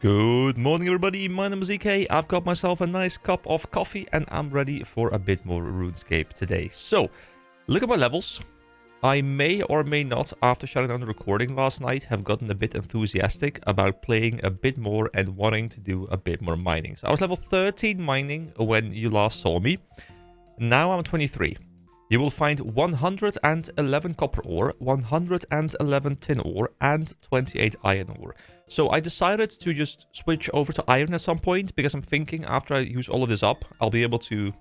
Good morning, everybody. My name is EK. I've got myself a nice cup of coffee and I'm ready for a bit more RuneScape today. So, look at my levels. I may or may not, after shutting down the recording last night, have gotten a bit enthusiastic about playing a bit more and wanting to do a bit more mining. So, I was level 13 mining when you last saw me. Now I'm 23. You will find 111 copper ore, 111 tin ore, and 28 iron ore. So I decided to just switch over to iron at some point, because I'm thinking after I use all of this up, I'll be able to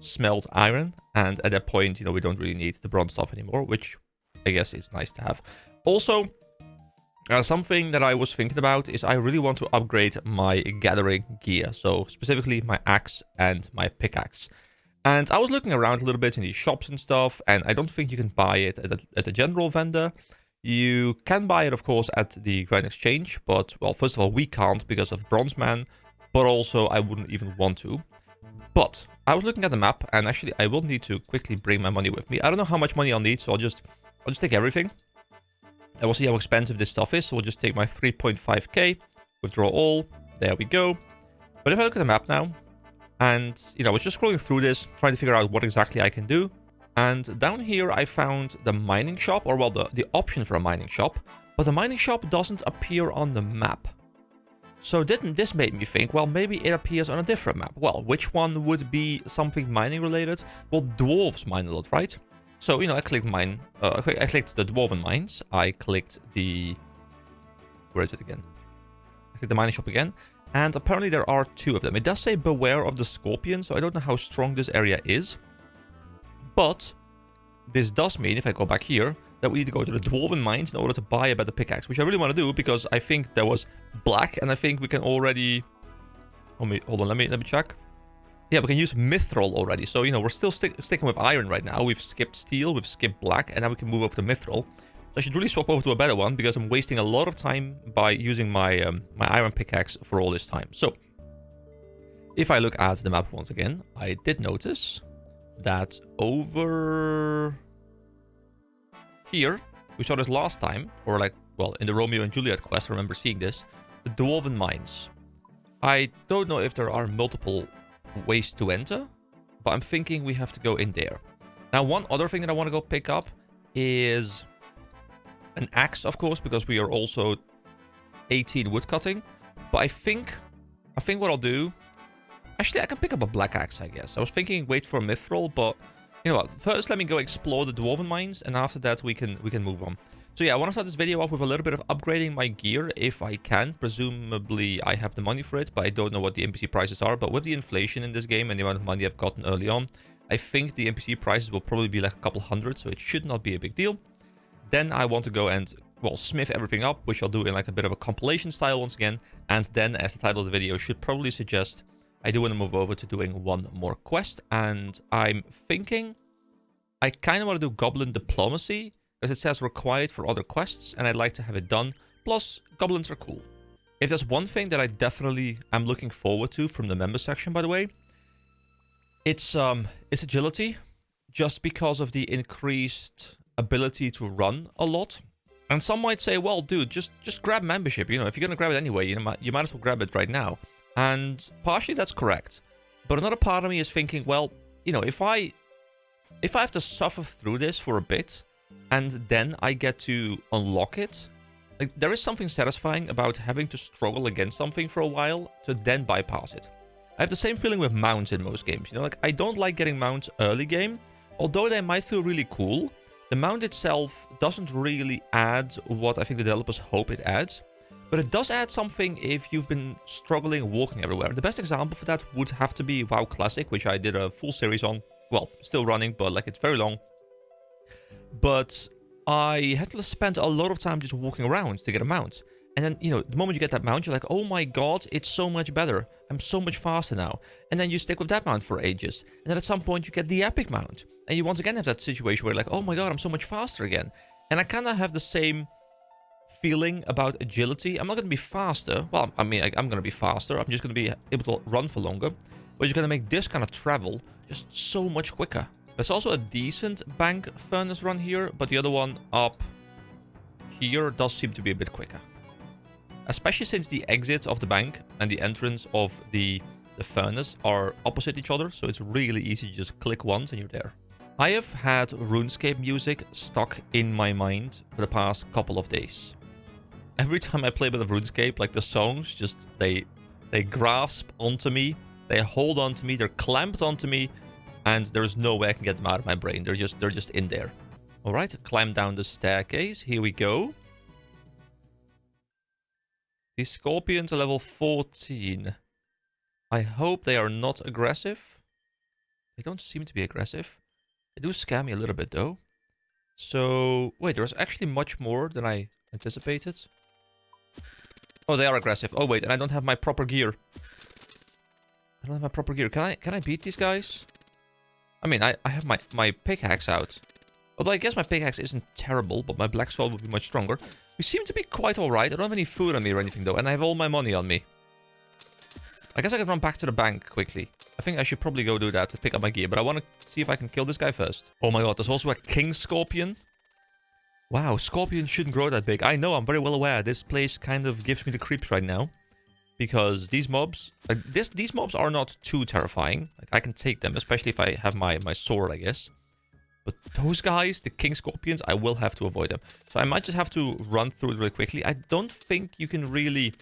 smelt iron, and at that point, we don't really need the bronze stuff anymore, which I guess is nice to have. Also, something that I was thinking about is I really want to upgrade my gathering gear, so specifically my axe and my pickaxe. And I was looking around a little bit in these shops and stuff, and I don't think you can buy it at a general vendor. You can buy it, of course, at the Grand Exchange, but, well, first of all, we can't because of Bronze Man, but also I wouldn't even want to. But I was looking at the map, and actually I will need to quickly bring my money with me. I don't know how much money I'll need, so I'll just take everything. And we'll see how expensive this stuff is, so we'll just take my 3.5k, withdraw all, there we go. But if I look at the map now, and, I was just scrolling through this, trying to figure out what exactly I can do. And down here, I found the mining shop, or, well, the option for a mining shop. But the mining shop doesn't appear on the map. So this made me think, well, maybe it appears on a different map. Well, which one would be something mining related? Well, dwarves mine a lot, right? So, I clicked mine. I clicked the dwarven mines. I clicked the... Where is it again? I clicked the mining shop again. And apparently there are two of them. It does say beware of the scorpion, so I don't know how strong this area is. But this does mean, if I go back here, that we need to go to the dwarven mines in order to buy a better pickaxe, which I really want to do because I think there was black, and I think we can already... Hold on, let me check. Yeah, we can use mithril already. So, we're still sticking with iron right now. We've skipped steel, we've skipped black, and now we can move over to mithril. So I should really swap over to a better one because I'm wasting a lot of time by using my my iron pickaxe for all this time. So, if I look at the map once again, I did notice that over here, we saw this last time, or like, well, in the Romeo and Juliet quest, I remember seeing this, the Dwarven Mines. I don't know if there are multiple ways to enter, but I'm thinking we have to go in there. Now, one other thing that I want to go pick up is an axe, of course, because we are also 18 woodcutting. But I think what I'll do... Actually, I can pick up a black axe, I guess. I was thinking wait for a mithril, but... You know what? First, let me go explore the dwarven mines, and after that, we can move on. So yeah, I want to start this video off with a little bit of upgrading my gear, if I can. Presumably, I have the money for it, but I don't know what the NPC prices are. But with the inflation in this game and the amount of money I've gotten early on, I think the NPC prices will probably be like a couple hundred, so it should not be a big deal. Then I want to go and, well, smith everything up, which I'll do in like a bit of a compilation style once again. And then, as the title of the video should probably suggest, I do want to move over to doing one more quest. And I'm thinking I kind of want to do Goblin Diplomacy, because it says required for other quests, and I'd like to have it done. Plus, goblins are cool. If there's one thing that I definitely am looking forward to from the member section, by the way, it's agility, just because of the increased ability to run a lot. And some might say, well, dude, just grab membership. If you're going to grab it anyway, you might as well grab it right now. And partially that's correct. But another part of me is thinking, well, if I have to suffer through this for a bit, and then I get to unlock it, like, there is something satisfying about having to struggle against something for a while to then bypass it. I have the same feeling with mounts in most games. Like, I don't like getting mounts early game, although they might feel really cool. The mount itself doesn't really add what I think the developers hope it adds, but it does add something if you've been struggling walking everywhere. The best example for that would have to be WoW Classic, which I did a full series on. Well, still running, but like, it's very long. But I had to spend a lot of time just walking around to get a mount. And then, the moment you get that mount, you're like, oh my god, it's so much better. I'm so much faster now. And then you stick with that mount for ages. And then at some point, you get the epic mount. And you once again have that situation where you're like, oh my god, I'm so much faster again. And I kind of have the same feeling about agility. I'm not going to be faster. Well, I mean, I'm going to be faster. I'm just going to be able to run for longer. But you're going to make this kind of travel just so much quicker. There's also a decent bank furnace run here, but the other one up here does seem to be a bit quicker. especially since the exits of the bank and the entrance of the furnace are opposite each other, so it's really easy to just click once and you're there. I have had RuneScape music stuck in my mind for the past couple of days. Every time I play a bit of RuneScape, like the songs just, they grasp onto me, they hold onto me, they're clamped onto me, and there's no way I can get them out of my brain. They're just in there. All right, climb down the staircase. Here we go. These scorpions are level 14. I hope they are not aggressive. They don't seem to be aggressive. They do scare me a little bit though. So, wait, there's actually much more than I anticipated. Oh, they are aggressive. Oh, wait, and I don't have my proper gear. I don't have my proper gear. Can I beat these guys? I mean, I have my pickaxe out. Although I guess my pickaxe isn't terrible, but my black sword would be much stronger. We seem to be quite alright. I don't have any food on me or anything though, and I have all my money on me. I guess I can run back to the bank quickly. I think I should probably go do that to pick up my gear, but I want to see if I can kill this guy first. Oh my god, there's also a king scorpion. Wow, scorpions shouldn't grow that big. I know, I'm very well aware. This place kind of gives me the creeps right now. Because these mobs, these mobs are not too terrifying. Like, I can take them, especially if I have my sword, I guess. But those guys, the king scorpions, I will have to avoid them. So I might just have to run through it really quickly. I don't think you can really,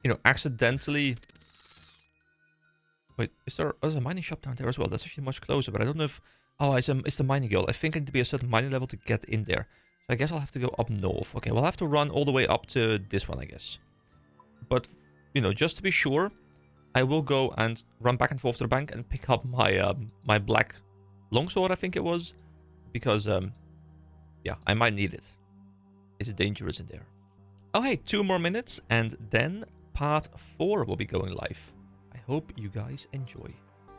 you know, accidentally... Wait, there's a mining shop down there as well. That's actually much closer, but I don't know if... Oh, it's the mining guild. I think I need to be a certain mining level to get in there. So I guess I'll have to go up north. Okay, we'll have to run all the way up to this one, I guess. But, you know, just to be sure, I will go and run back and forth to the bank and pick up my my black longsword, I think it was. Because, yeah, I might need it. It's dangerous in there. Oh, hey, 2 more minutes, and then part 4 will be going live. I hope you guys enjoy.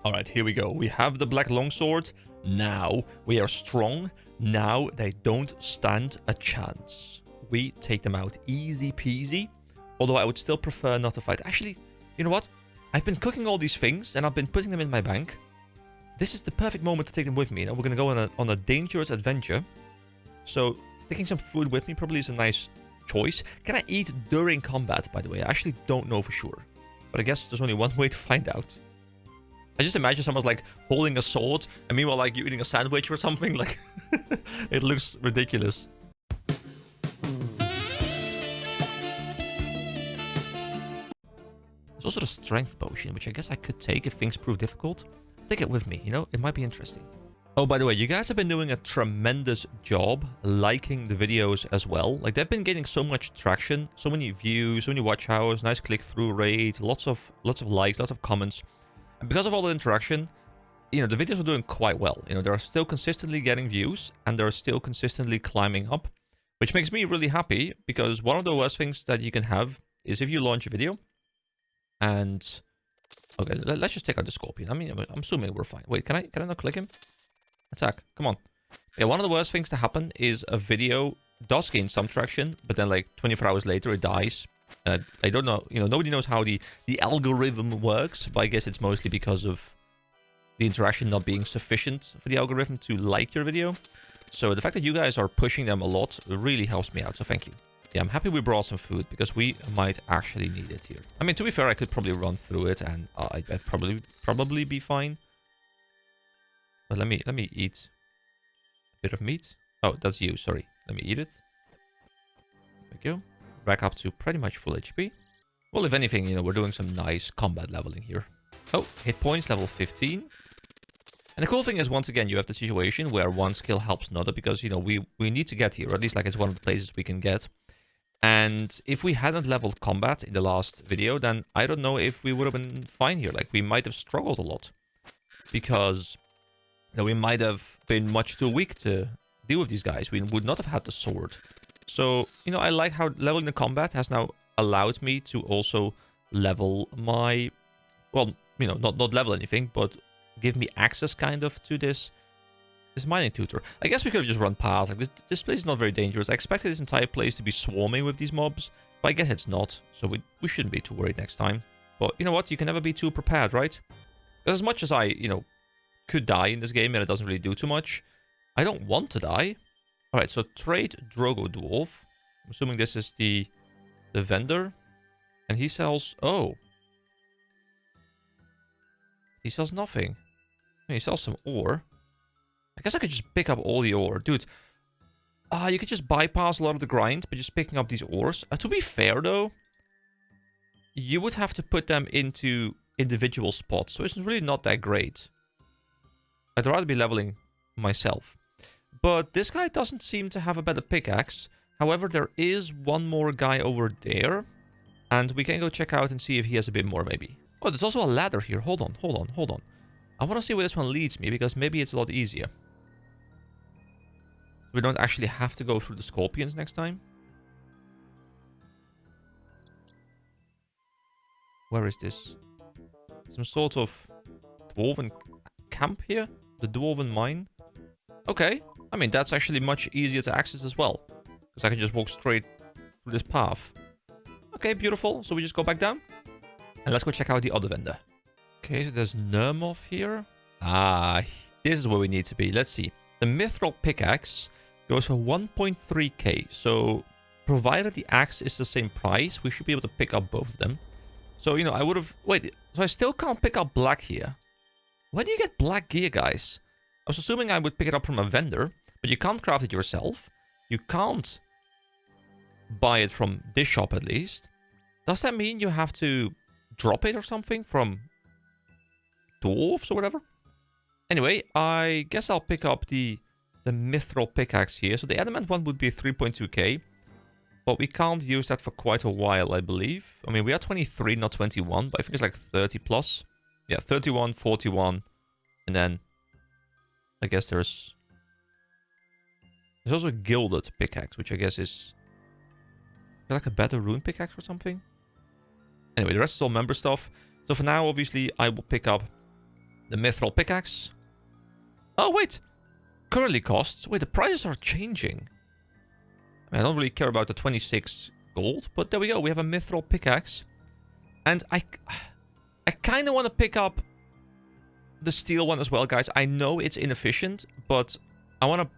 Alright, here we go. We have the black longsword. Now we are strong. Now they don't stand a chance. We take them out easy peasy. Although I would still prefer not to fight. Actually, you know what? I've been cooking all these things and I've been putting them in my bank. This is the perfect moment to take them with me. You know, we're going to go on a dangerous adventure. So taking some food with me probably is a nice choice. Can I eat during combat, by the way? I actually don't know for sure. But I guess there's only one way to find out. I just imagine someone's like holding a sword and meanwhile like you're eating a sandwich or something. Like, it looks ridiculous. There's also the strength potion, which I guess I could take if things prove difficult. Take it with me, you know? It might be interesting. Oh, by the way, you guys have been doing a tremendous job liking the videos as well. Like, they've been getting so much traction, so many views, so many watch hours, nice click-through rate, lots of likes, lots of comments. And because of all the interaction, you know, the videos are doing quite well. You know, they're still consistently getting views, and they're still consistently climbing up, which makes me really happy, because one of the worst things that you can have is if you launch a video, and okay, let's just take out the scorpion. I mean, I'm assuming we're fine. Wait, can I not click him? Attack, come on. Yeah, one of the worst things to happen is a video does gain some traction, but then like 24 hours later it dies. I don't know, you know, nobody knows how the algorithm works, but I guess it's mostly because of the interaction not being sufficient for the algorithm to like your video. So the fact that you guys are pushing them a lot really helps me out, so thank you. Yeah, I'm happy we brought some food, because we might actually need it here. I mean, to be fair, I could probably run through it, and I'd probably be fine. But let me eat a bit of meat. Oh, that's you, sorry. Let me eat it. There we go. Back up to pretty much full HP. Well, if anything, you know, we're doing some nice combat leveling here. Oh, hit points, level 15. And the cool thing is, once again, you have the situation where one skill helps another, because, you know, we need to get here, or at least like it's one of the places we can get. And if we hadn't leveled combat in the last video, then I don't know if we would have been fine here. Like, we might have struggled a lot. Because, you know, we might have been much too weak to deal with these guys. We would not have had the sword. So, you know, I like how leveling the combat has now allowed me to also level my... Well, you know, not level anything, but give me access, kind of, to this mining tutor. I guess we could have just run past. Like, this place is not very dangerous. I expected this entire place to be swarming with these mobs, but I guess it's not. So we shouldn't be too worried next time. But you know what? You can never be too prepared, right? Because as much as I, you know, could die in this game and it doesn't really do too much, I don't want to die. Alright, so trade Drogo Dwarf. I'm assuming this is the the vendor. And he sells... Oh. He sells nothing. He sells some ore. I guess I could just pick up all the ore. Dude, you could just bypass a lot of the grind by just picking up these ores. To be fair, though, you would have to put them into individual spots. So it's really not that great. I'd rather be leveling myself. But this guy doesn't seem to have a better pickaxe. However, there is one more guy over there. And we can go check out and see if he has a bit more, maybe. Oh, there's also a ladder here. Hold on. I want to see where this one leads me, because maybe it's a lot easier. We don't actually have to go through the scorpions next time. Where is this? Some sort of dwarven camp here? The dwarven mine? Okay. I mean, that's actually much easier to access as well. Because I can just walk straight through this path. Okay, beautiful. So we just go back down. And let's go check out the other vendor. Okay, so there's Nermoth here. Ah, this is where we need to be. Let's see. The mithril pickaxe goes for 1.3k. So, provided the axe is the same price, we should be able to pick up both of them. So, I would have... Wait, so I still can't pick up black here. Where do you get black gear, guys? I was assuming I would pick it up from a vendor, but you can't craft it yourself. You can't buy it from this shop, at least. Does that mean you have to drop it or something from dwarves or whatever? Anyway, I guess I'll pick up the mithril pickaxe here. So the adamant one would be 3.2k. But we can't use that for quite a while, I believe. I mean, we are 23, not 21. But I think it's like 30 plus. Yeah, 31, 41. And then I guess there's also a gilded pickaxe, which I guess is like a better rune pickaxe or something. Anyway, the rest is all member stuff. So for now, obviously, I will pick up the mithril pickaxe. Oh, wait. Currently costs. Wait, the prices are changing. I don't really care about the 26 gold, but there we go. We have a mithril pickaxe. And I kind of want to pick up the steel one as well, guys. I know it's inefficient, but I want to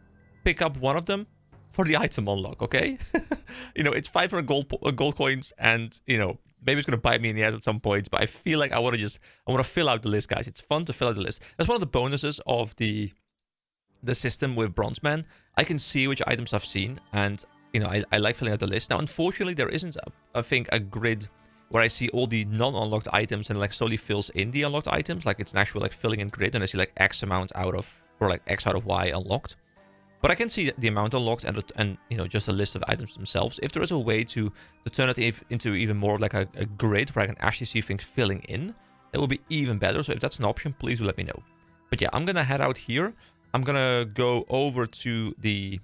pick up one of them for the item unlock, okay? It's 500 gold coins, and, maybe it's going to bite me in the ass at some point, but I feel like I want to fill out the list, guys. It's fun to fill out the list. That's one of the bonuses of the system with Bronzeman. I can see which items I've seen, and, I like filling out the list. Now, unfortunately, there isn't, I think, a grid where I see all the non-unlocked items and, slowly fills in the unlocked items. Like, it's an actual, filling in grid, and I see, X amount out of, or, X out of Y unlocked. But I can see the amount unlocked and just a list of items themselves. If there is a way to turn it into even more like a grid where I can actually see things filling in, that would be even better. So if that's an option, please do let me know. But yeah, I'm going to head out here. I'm going to go over to the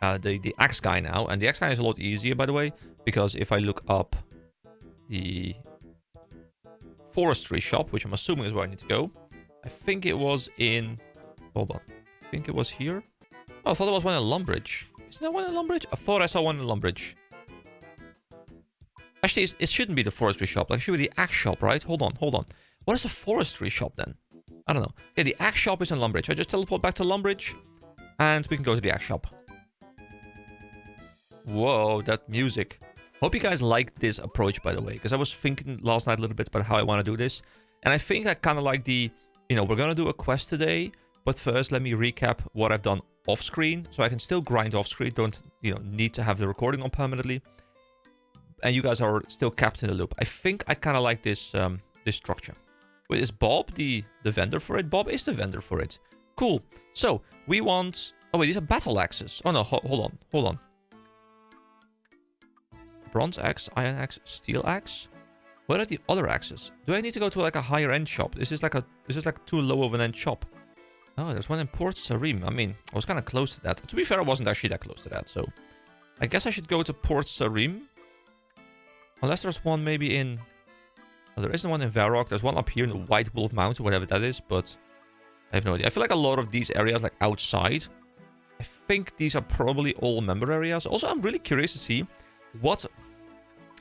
axe guy now. And the axe guy is a lot easier, by the way, because if I look up the forestry shop, which I'm assuming is where I need to go, I think it was in... Hold on. I think it was here. Oh, I thought there was one in Lumbridge. Isn't there one in Lumbridge? I thought I saw one in Lumbridge. Actually, it shouldn't be the forestry shop. It should be the axe shop, right? Hold on. What is a forestry shop then? I don't know. Yeah, the axe shop is in Lumbridge. I just teleport back to Lumbridge, and we can go to the axe shop. Whoa, that music. Hope you guys like this approach, by the way, because I was thinking last night a little bit about how I want to do this. And I think I kind of like the, we're going to do a quest today. But first, let me recap what I've done off-screen, so I can still grind off-screen. Don't, need to have the recording on permanently. And you guys are still kept in the loop. I think I kind of like this this structure. Wait, is Bob the vendor for it? Bob is the vendor for it. Cool. So, we want... Oh, wait, these are battle axes. Oh, no, hold on. Bronze axe, iron axe, steel axe. What are the other axes? Do I need to go to, a higher-end shop? Is this, too low of an end shop? Oh, there's one in Port Sarim. I mean, I was kind of close to that. To be fair, I wasn't actually that close to that, so... I guess I should go to Port Sarim. Unless there's one maybe in... Oh, there isn't one in Varrock. There's one up here in the White Wolf Mountain, whatever that is, but... I have no idea. I feel like a lot of these areas, outside... I think these are probably all member areas. Also, I'm really curious to see what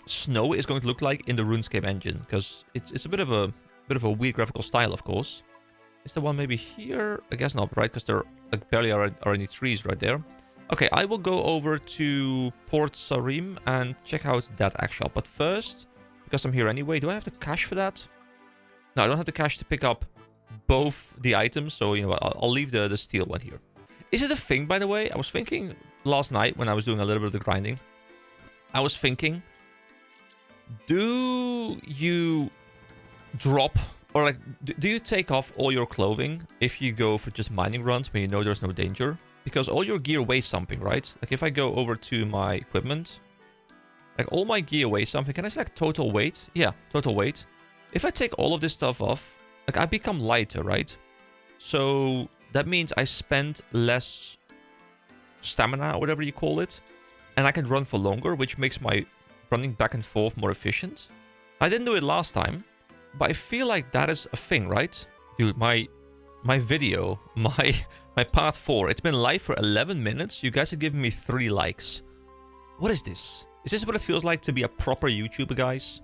snow is going to look like in the RuneScape engine, because it's a bit of a weird graphical style, of course. Is there one maybe here? I guess not, right? Because there barely are any trees right there. Okay, I will go over to Port Sarim and check out that ag shop. But first, because I'm here anyway, do I have to cash for that? No, I don't have to cash to pick up both the items. So, you know what, I'll leave the steel one here. Is it a thing, by the way? I was thinking last night when I was doing a little bit of the grinding. I was thinking, do you drop... Or like, do you take off all your clothing if you go for just mining runs when you know there's no danger? Because all your gear weighs something, right? Like if I go over to my equipment, like all my gear weighs something. Can I select total weight? Yeah, total weight. If I take all of this stuff off, like I become lighter, right? So that means I spend less stamina or whatever you call it. And I can run for longer, which makes my running back and forth more efficient. I didn't do it last time. But I feel like that is a thing, right? Dude, my video, my part 4, it's been live for 11 minutes. You guys have given me 3 likes. What is this? Is this what it feels like to be a proper YouTuber, guys?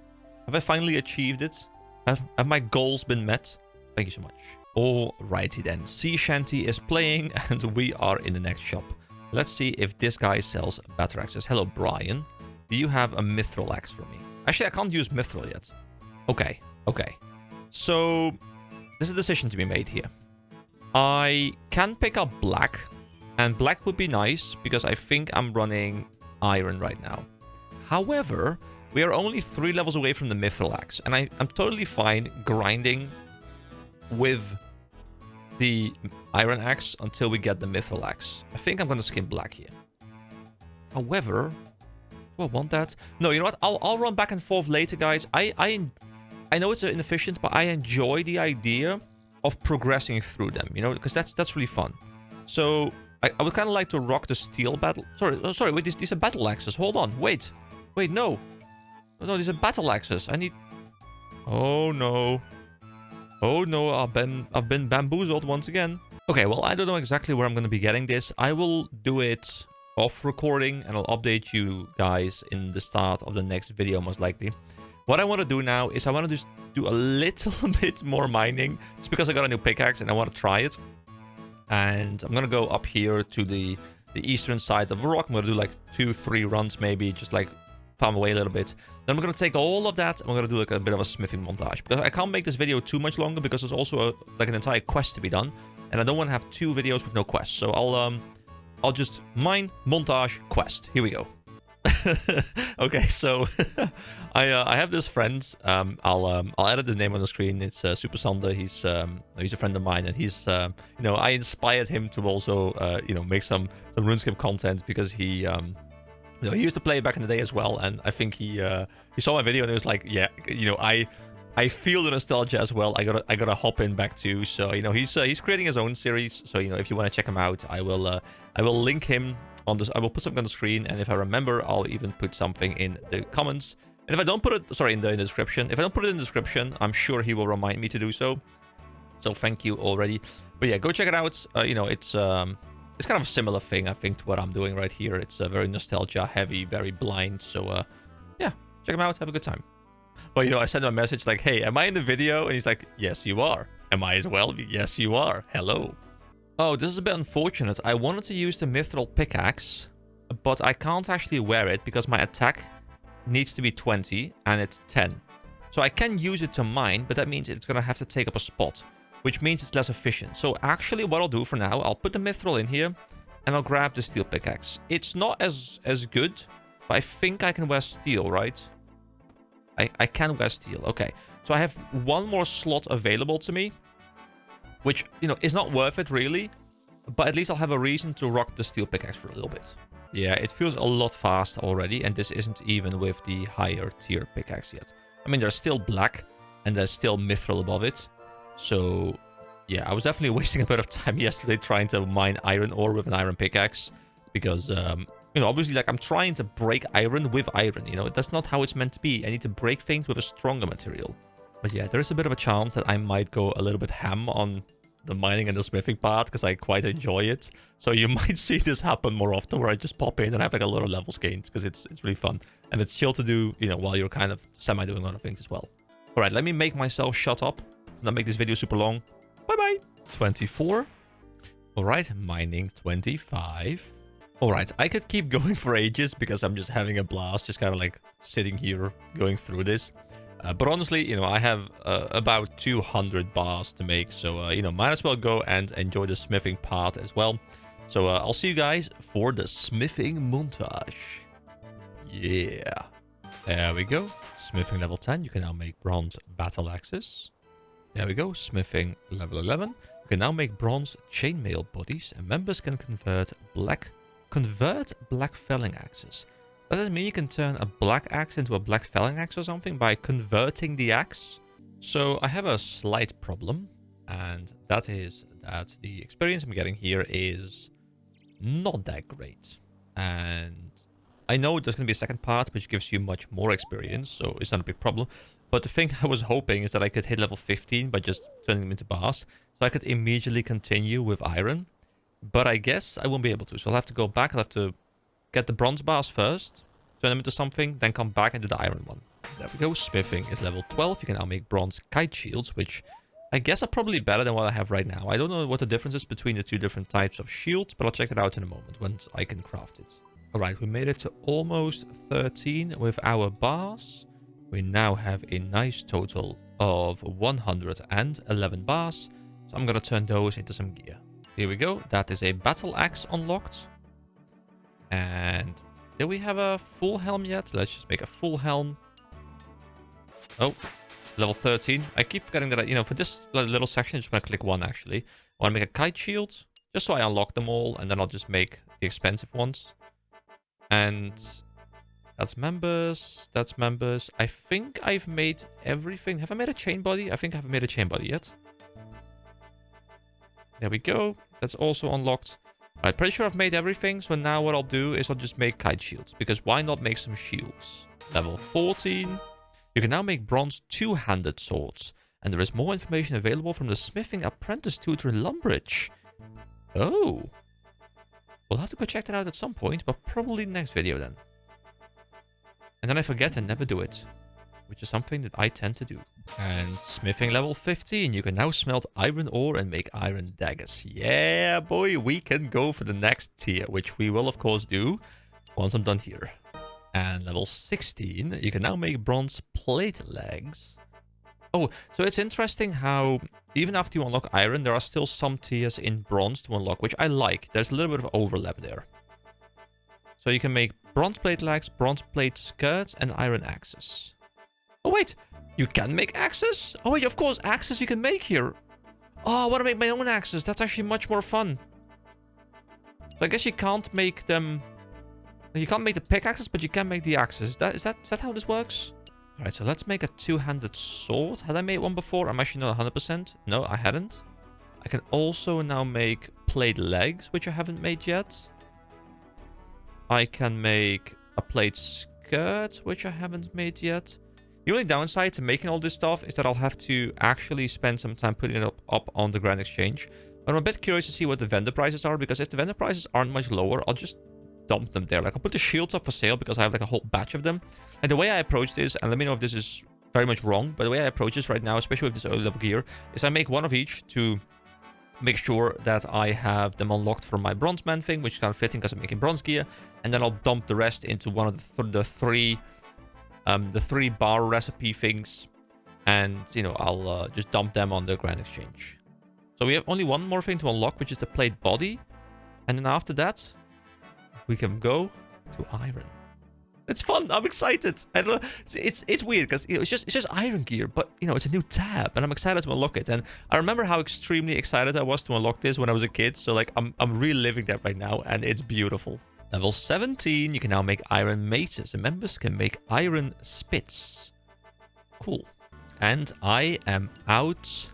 Have I finally achieved it? Have my goals been met? Thank you so much. Alrighty then. Sea Shanty is playing and we are in the next shop. Let's see if this guy sells better axes. Hello, Brian. Do you have a mithril axe for me? Actually, I can't use mithril yet. Okay. Okay, so there's a decision to be made here. I can pick up black, and black would be nice because I think I'm running iron right now. However, we are only 3 levels away from the mithril axe, and I'm totally fine grinding with the iron axe until we get the mithril axe. I think I'm going to skin black here. However, do I want that? No, you know what? I'll run back and forth later, guys. I know it's inefficient, but I enjoy the idea of progressing through them, you know, because that's really fun. So I would kind of like to rock the steel battle. Sorry, wait, these are battle axes. Hold on, wait, no, these are battle axes. I need. Oh no, I've been bamboozled once again. Okay, well, I don't know exactly where I'm going to be getting this. I will do it off recording, and I'll update you guys in the start of the next video, most likely. What I want to do now is I want to just do a little bit more mining, just because I got a new pickaxe and I want to try it. And I'm going to go up here to the eastern side of the rock. I'm going to do like 2-3 runs maybe, just like farm away a little bit. Then I'm going to take all of that and I'm going to do like a bit of a smithing montage. Because I can't make this video too much longer because there's also like an entire quest to be done. And I don't want to have 2 videos with no quests. So I'll just mine, montage, quest. Here we go. Okay, so I have this friend. I'll edit his name on the screen. It's Super Sander. He's a friend of mine, and he's you know, I inspired him to also you know, make some RuneScape content because he you know, he used to play back in the day as well, and I think he saw my video and he was like, yeah, you know, I feel the nostalgia as well. I gotta hop in back too. So, you know, he's creating his own series. So, you know, if you want to check him out, I will link him on this. I will put something on the screen, and if I remember, I'll even put something in the comments. And if I don't put it, sorry, in the description. If I don't put it in the description, I'm sure he will remind me to do so. So thank you already. But yeah, go check it out. You know, it's kind of a similar thing, I think, to what I'm doing right here. It's very nostalgia heavy, very blind. So yeah, check him out. Have a good time. But, you know, I sent him a message like, hey, am I in the video? And he's like, yes, you are. Am I as well? Yes, you are. Hello. Oh, this is a bit unfortunate. I wanted to use the mithril pickaxe, but I can't actually wear it because my attack needs to be 20 and it's 10. So I can use it to mine, but that means it's going to have to take up a spot, which means it's less efficient. So actually what I'll do for now, I'll put the mithril in here and I'll grab the steel pickaxe. It's not as good, but I think I can wear steel, right? I can wear steel. Okay. So I have 1 more slot available to me, which, you know, is not worth it really, but at least I'll have a reason to rock the steel pickaxe for a little bit. Yeah, it feels a lot faster already, and this isn't even with the higher tier pickaxe yet. I mean, there's still black, and there's still mithril above it. So, yeah, I was definitely wasting a bit of time yesterday trying to mine iron ore with an iron pickaxe, because, you know, obviously, like, I'm trying to break iron with iron, you know? That's not how it's meant to be. I need to break things with a stronger material. But yeah, there is a bit of a chance that I might go a little bit ham on the mining and the smithing part, because I quite enjoy it. So you might see this happen more often, where I just pop in and have like a lot of levels gained, because it's really fun. And it's chill to do, you know, while you're kind of semi-doing other things as well. Alright, let me make myself shut up, not make this video super long. Bye-bye! 24. Alright, mining 25. Alright, I could keep going for ages because I'm just having a blast, just kind of like sitting here going through this. But honestly, you know, I have about 200 bars to make, so, you know, might as well go and enjoy the smithing part as well. So I'll see you guys for the smithing montage. Yeah. There we go. Smithing level 10. You can now make bronze battle axes. There we go. Smithing level 11. You can now make bronze chainmail bodies, and members can convert black felling axes. Does that mean you can turn a black axe into a black felling axe or something by converting the axe? So I have a slight problem, and that is that the experience I'm getting here is not that great. And I know there's going to be a second part which gives you much more experience, so it's not a big problem. But the thing I was hoping is that I could hit level 15 by just turning them into bars, so I could immediately continue with iron. But I guess I won't be able to, so I'll have to go back. I'll have to get the bronze bars first, turn them into something, then come back and do the iron one. There we go. Smithing is level 12. You can now make bronze kite shields, which I guess are probably better than what I have right now. I don't know what the difference is between the two different types of shields, but I'll check it out in a moment once I can craft it. Alright, we made it to almost 13 with our bars. We now have a nice total of 111 bars, so I'm gonna turn those into some gear. Here we go. That is a battle axe unlocked. And do we have a full helm yet? Let's just make a full helm. Oh, level 13. I keep forgetting that, for this little section, I just want to click one, actually. I want to make a kite shield, just so I unlock them all, and then I'll just make the expensive ones. And that's members. That's members. I think I've made everything. Have I made a chain body? I think I haven't made a chain body yet. There we go. That's also unlocked. I'm pretty sure I've made everything. So now what I'll do is I'll just make kite shields. Because why not make some shields? Level 14. You can now make bronze two-handed swords. And there is more information available from the smithing apprentice tutor in Lumbridge. Oh. We'll have to go check that out at some point. But probably next video then. And then I forget and never do it. Which is something that I tend to do. And smithing level 15. You can now smelt iron ore and make iron daggers. Yeah, boy. We can go for the next tier. Which we will, of course, do once I'm done here. And level 16. You can now make bronze plate legs. Oh, so it's interesting how even after you unlock iron, there are still some tiers in bronze to unlock. Which I like. There's a little bit of overlap there. So you can make bronze plate legs, bronze plate skirts, and iron axes. Oh, wait. You can make axes? Oh, wait, of course, axes you can make here. Oh, I want to make my own axes. That's actually much more fun. So I guess you can't make them... You can't make the pickaxes, but you can make the axes. Is that how this works? Alright, so let's make a two-handed sword. Had I made one before? I'm actually not 100%. No, I hadn't. I can also now make plate legs, which I haven't made yet. I can make a plate skirt, which I haven't made yet. The only downside to making all this stuff is that I'll have to actually spend some time putting it up on the Grand Exchange. But I'm a bit curious to see what the vendor prices are, because if the vendor prices aren't much lower, I'll just dump them there. Like, I'll put the shields up for sale because I have like a whole batch of them. And the way I approach this, and let me know if this is very much wrong, but the way I approach this right now, especially with this early level gear, is I make one of each to make sure that I have them unlocked for my bronze man thing, which is kind of fitting because I'm making bronze gear. And then I'll dump the rest into one of the three bar recipe things, and I'll just dump them on the Grand Exchange. So we have only one more thing to unlock, which is the plate body, and then after that we can go to iron. It's fun. I'm excited. I don't know. It's weird because it's just iron gear, but it's a new tab, and I'm excited to unlock it. And I remember how extremely excited I was to unlock this when I was a kid. So like I'm reliving that right now, and it's beautiful. Level 17, you can now make iron maces, and members can make iron spits. Cool. And I am out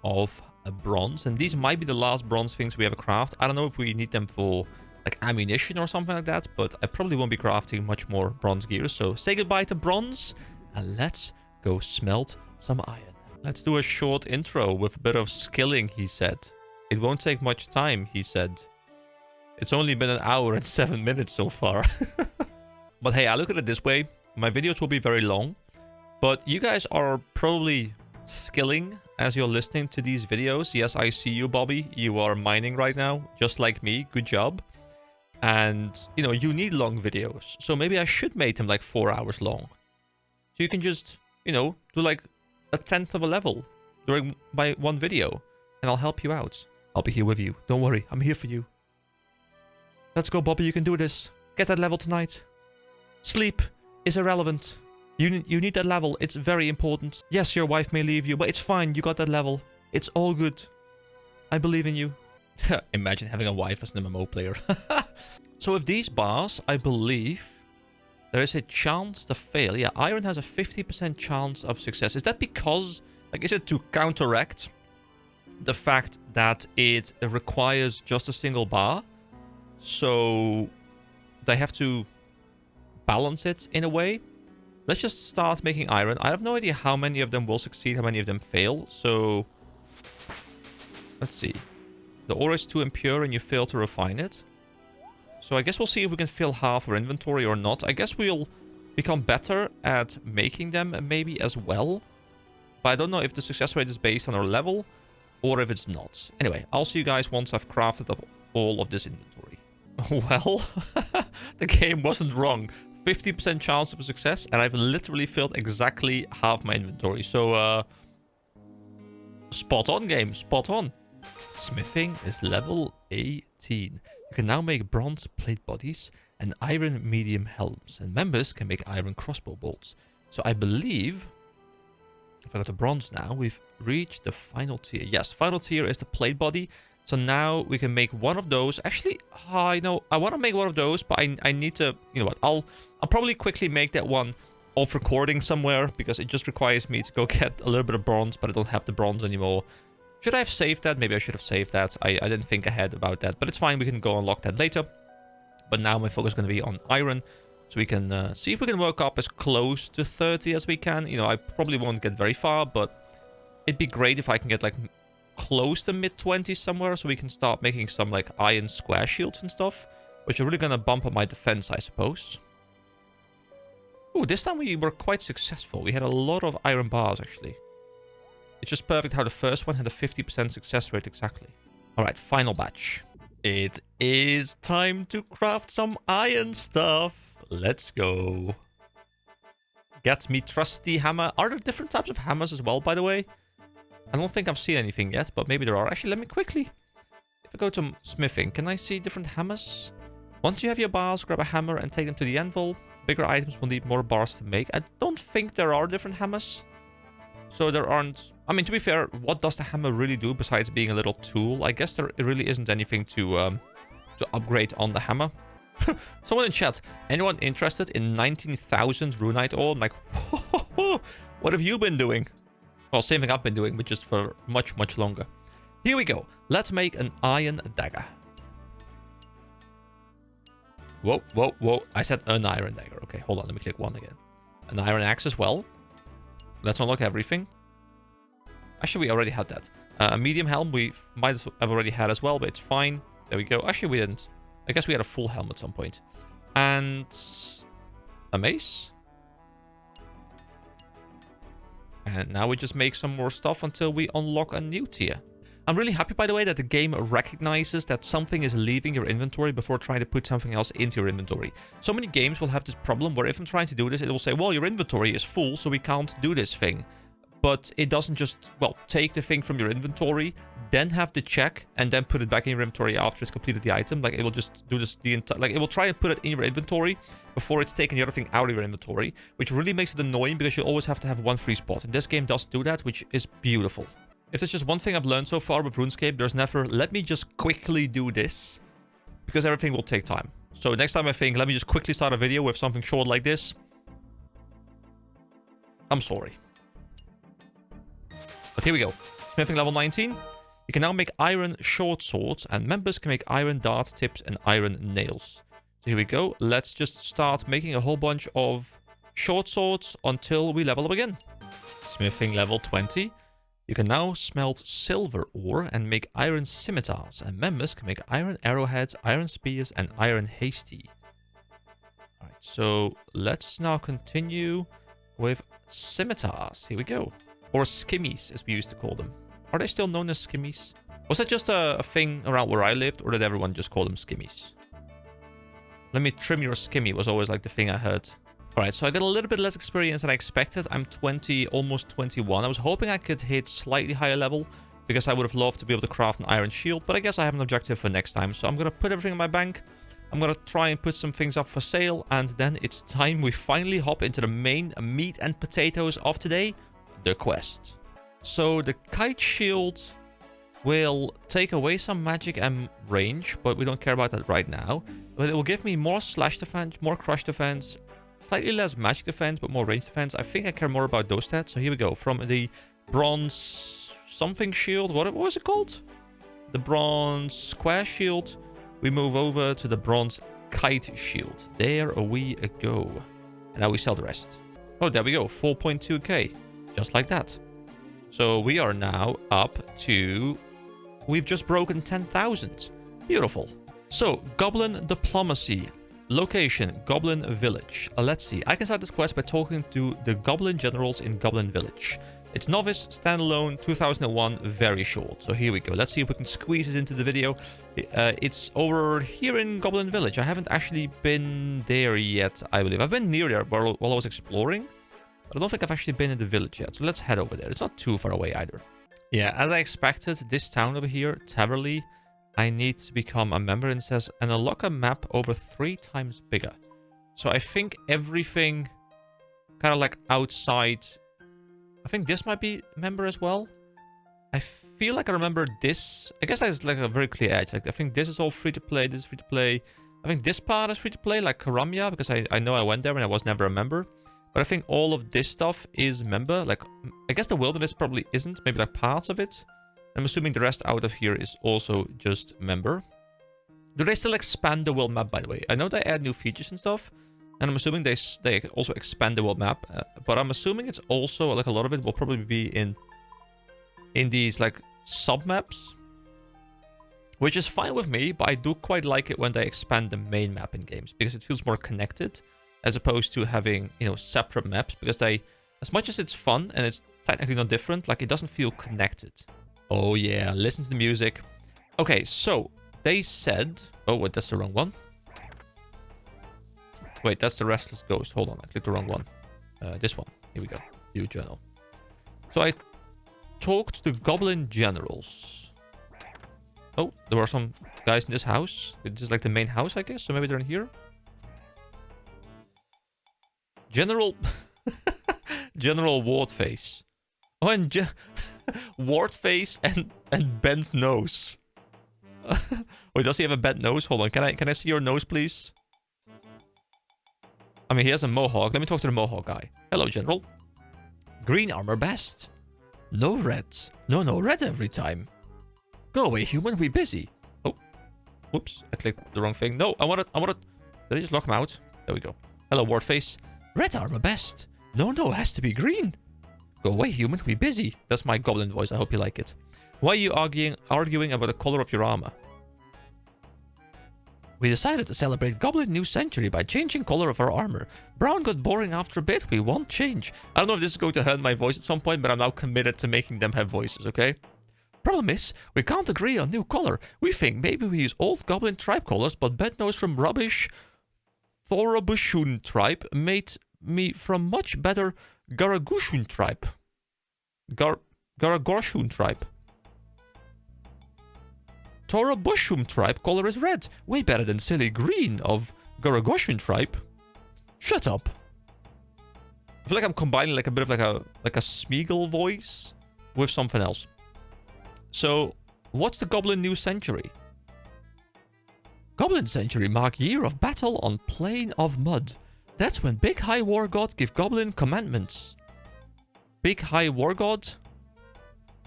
of a bronze, and these might be the last bronze things we ever craft. I don't know if we need them for like ammunition or something like that, but I probably won't be crafting much more bronze gear. So say goodbye to bronze, and let's go smelt some iron. Let's do a short intro with a bit of skilling, he said. It won't take much time, he said. It's only been an hour and 7 minutes so far. But hey, I look at it this way. My videos will be very long, but you guys are probably skilling as you're listening to these videos. Yes, I see you, Bobby. You are mining right now, just like me. Good job. And, you know, you need long videos. So maybe I should make them like 4 hours long. So you can just, you know, do like a 10th of a level during my one video. And I'll help you out. I'll be here with you. Don't worry, I'm here for you. Let's go, Bobby, you can do this. Get that level tonight. Sleep is irrelevant. You need that level, it's very important. Yes, your wife may leave you, but it's fine, you got that level. It's all good. I believe in you. Imagine having a wife as an MMO player. So with these bars, I believe there is a chance to fail. Yeah, iron has a 50% chance of success. Is that because, like, is it to counteract the fact that it requires just a single bar? So they have to balance it in a way. Let's just start making iron. I have no idea how many of them will succeed, how many of them fail. So let's see. The ore is too impure and you fail to refine it. So I guess we'll see if we can fill half our inventory or not. I guess we'll become better at making them maybe as well. But I don't know if the success rate is based on our level or if it's not. Anyway, I'll see you guys once I've crafted up all of this inventory. Well, the game wasn't wrong. 50% chance of success, and I've literally filled exactly half my inventory. So, spot on, game. Spot on. Smithing is level 18. You can now make bronze plate bodies and iron medium helms. And members can make iron crossbow bolts. So I believe, if I go to bronze now, we've reached the final tier. Yes, final tier is the plate body. So now we can make one of those. Actually, I know I want to make one of those, but I need to, you know what, I'll probably quickly make that one off recording somewhere, because it just requires me to go get a little bit of bronze, but I don't have the bronze anymore. Should I have saved that? Maybe I should have saved that. I didn't think ahead about that, but it's fine. We can go unlock that later. But now my focus is going to be on iron, so we can see if we can work up as close to 30 as we can. You know, I probably won't get very far, but it'd be great if I can get like close to mid-20s somewhere, so we can start making some like iron square shields and stuff, which are really gonna bump up my defense, I suppose. Ooh, this time we were quite successful. We had a lot of iron bars, actually. It's just perfect how the first one had a 50% success rate exactly. Alright, final batch. It is time to craft some iron stuff. Let's go. Get me trusty hammer. Are there different types of hammers as well, by the way? I don't think I've seen anything yet, but maybe there are. Actually, let me quickly... If I go to smithing, can I see different hammers? Once you have your bars, grab a hammer and take them to the anvil. Bigger items will need more bars to make. I don't think there are different hammers. So there aren't... I mean, to be fair, what does the hammer really do besides being a little tool? I guess there really isn't anything to upgrade on the hammer. Someone in chat, anyone interested in 19,000 runite ore? I'm like, what have you been doing? Well, same thing I've been doing, but just for much, much longer. Here we go. Let's make an iron dagger. Whoa, whoa, whoa. I said an iron dagger. Okay, hold on. Let me click one again. An iron axe as well. Let's unlock everything. Actually, we already had that. A medium helm we might have already had as well, but it's fine. There we go. Actually, we didn't. I guess we had a full helm at some point. And a mace. And now we just make some more stuff until we unlock a new tier. I'm really happy, by the way, that the game recognizes that something is leaving your inventory before trying to put something else into your inventory. So many games will have this problem where if I'm trying to do this, it will say, well, your inventory is full, so we can't do this thing. But it doesn't just, well, take the thing from your inventory, then have to check, and then put it back in your inventory after it's completed the item. Like, it will just do this the entire... Like, it will try and put it in your inventory before it's taking the other thing out of your inventory, which really makes it annoying because you always have to have one free spot. And this game does do that, which is beautiful. If there's just one thing I've learned so far with RuneScape, there's never, let me just quickly do this, because everything will take time. So next time I think, let me just quickly start a video with something short like this, I'm sorry. But here we go. Smithing level 19. You can now make iron short swords, and members can make iron dart tips and iron nails. So here we go. Let's just start making a whole bunch of short swords until we level up again. Smithing level 20. You can now smelt silver ore and make iron scimitars, and members can make iron arrowheads, iron spears, and iron hasty. Alright, so let's now continue with scimitars. Here we go. Or skimmies, as we used to call them. Are they still known as skimmies? Was that just a thing around where I lived, or did everyone just call them skimmies? Let me trim your skimmy was always like the thing I heard. Alright, so I got a little bit less experience than I expected. I'm 20, almost 21. I was hoping I could hit slightly higher level, because I would have loved to be able to craft an iron shield, but I guess I have an objective for next time. So I'm going to put everything in my bank. I'm going to try and put some things up for sale, and then it's time we finally hop into the main meat and potatoes of today, the quest. So the kite shield will take away some magic and range, but we don't care about that right now. But it will give me more slash defense, more crush defense, slightly less magic defense, but more range defense. I think I care more about those stats. So here we go. From the bronze something shield, what was it called? The bronze square shield, we move over to the bronze kite shield. There we go. And now we sell the rest. Oh, there we go. 4.2k. Just like that. So we are now up to... We've just broken 10,000. Beautiful. So, Goblin Diplomacy. Location, Goblin Village. Let's see. I can start this quest by talking to the Goblin Generals in Goblin Village. It's novice, standalone, 2001, very short. So here we go. Let's see if we can squeeze it into the video. It's over here in Goblin Village. I haven't actually been there yet, I believe. I've been near there while I was exploring. But I don't think I've actually been in the village yet. So let's head over there. It's not too far away either. Yeah, as I expected, this town over here, Taverley, I need to become a member, and it says, and unlock a map over 3 times bigger. So I think everything kind of like outside... I think this might be member as well. I feel like I remember this. I guess that's like a very clear edge. Like I think this is all free to play. This is free to play. I think this part is free to play, like Karamia, because I know I went there and I was never a member. But I think all of this stuff is member. Like, I guess the wilderness probably isn't. Maybe like parts of it. I'm assuming the rest out of here is also just member. Do they still expand the world map, by the way? I know they add new features and stuff. And I'm assuming they also expand the world map. But I'm assuming it's also, like a lot of it will probably be in these like sub-maps. Which is fine with me, but I do quite like it when they expand the main map in games. Because it feels more connected. As opposed to having, you know, separate maps. Because they, as much as it's fun and it's technically not different, like it doesn't feel connected. Oh yeah, listen to the music. Okay, so they said... Oh, wait, that's the wrong one. Wait, that's the Restless Ghost. Hold on, I clicked the wrong one. This one. Here we go. View journal. So I talked to Goblin Generals. Oh, there were some guys in this house. This is like the main house, I guess. So maybe they're in here. General... General Wardface. Oh, and Wardface and bent nose. Wait, does he have a bent nose? Hold on, can I see your nose, please? I mean, he has a mohawk. Let me talk to the mohawk guy. Hello, General. Green armor best. No red. No red every time. Go away, human. We busy. Oh, whoops! I clicked the wrong thing. No, I wanted. Did I just lock him out? There we go. Hello, Wardface. Red armor best. No, it has to be green. Go away, human. We busy. That's my goblin voice. I hope you like it. Why are you arguing about the color of your armor? We decided to celebrate Goblin New Century by changing color of our armor. Brown got boring after a bit. We won't change. I don't know if this is going to hurt my voice at some point, but I'm now committed to making them have voices, okay? Problem is, we can't agree on new color. We think maybe we use old Goblin tribe colors, but Bednose from rubbish Thorobushun tribe made me from much better Garagushun tribe. Garagoshun tribe. Thorobushun tribe color is red. Way better than silly green of Garagoshun tribe. Shut up. I feel like I'm combining like a bit of like a Smeagol voice with something else. So, what's the Goblin New Century? Goblin Century mark year of battle on Plain of Mud. That's when Big High War God give Goblin commandments. Big High War God?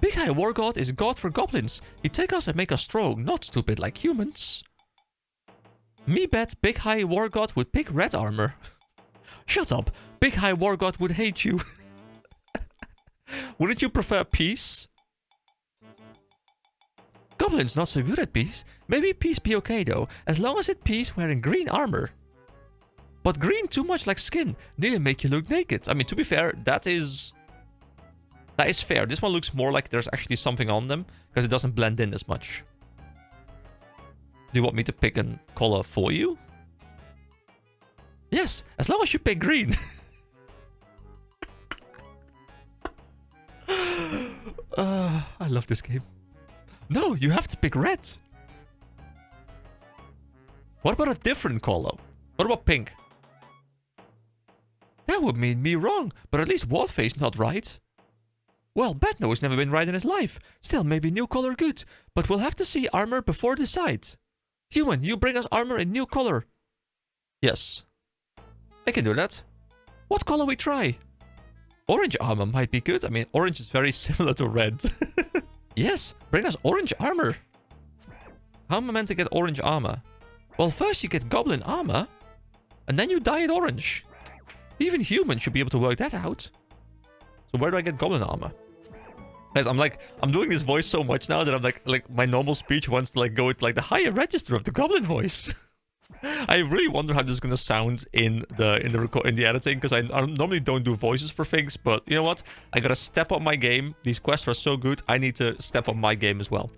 Big High War God is God for goblins. He take us and make us strong, not stupid like humans. Me bet Big High War God would pick red armor. Shut up. Big High War God would hate you. Wouldn't you prefer peace? Goblin's not so good at peace. Maybe peace be okay though, as long as it's peace wearing green armor. But green too much like skin, nearly make you look naked. I mean, to be fair, that is fair. This one looks more like there's actually something on them, because it doesn't blend in as much. Do you want me to pick a color for you? Yes, as long as you pick green. I love this game. No, you have to pick red. What about a different color? What about pink? That would mean me wrong, but at least Warface not right. Well, Batno's never been right in his life. Still, maybe new color good, but we'll have to see armor before decide. Human, you bring us armor in new color. Yes. I can do that. What color we try? Orange armor might be good. I mean, orange is very similar to red. Yes, bring us orange armor. How am I meant to get orange armor? Well, first you get goblin armor, and then you dye it orange. Even humans should be able to work that out. So where do I get goblin armor? Guys, I'm doing this voice so much now that I'm like my normal speech wants to go into the higher register of the goblin voice. I really wonder how this is gonna sound in the editing, because I normally don't do voices for things, but you know what? I gotta step up my game. These quests are so good, I need to step up my game as well.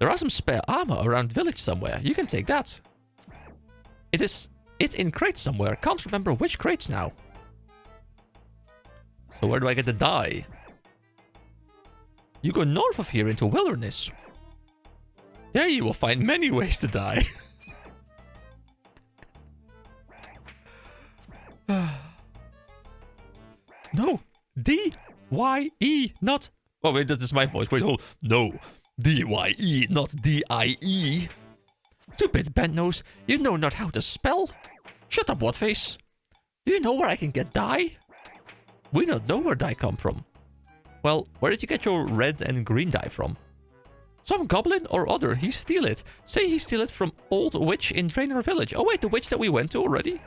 There are some spare armor around village somewhere. You can take that. It's in crates somewhere. Can't remember which crates now. So where do I get the dye? You go north of here into wilderness. There you will find many ways to dye. No. D-Y-E, not... Oh, wait, that is my voice. Wait, hold. No. D-Y-E, not D-I-E. Stupid bent nose. You know not how to spell. Shut up, Whatface. Do you know where I can get dye? We don't know where dye come from. Well, where did you get your red and green dye from? Some goblin or other, he steal it. Say he steal it from Old Witch in Draenor Village. Oh wait, the witch that we went to already?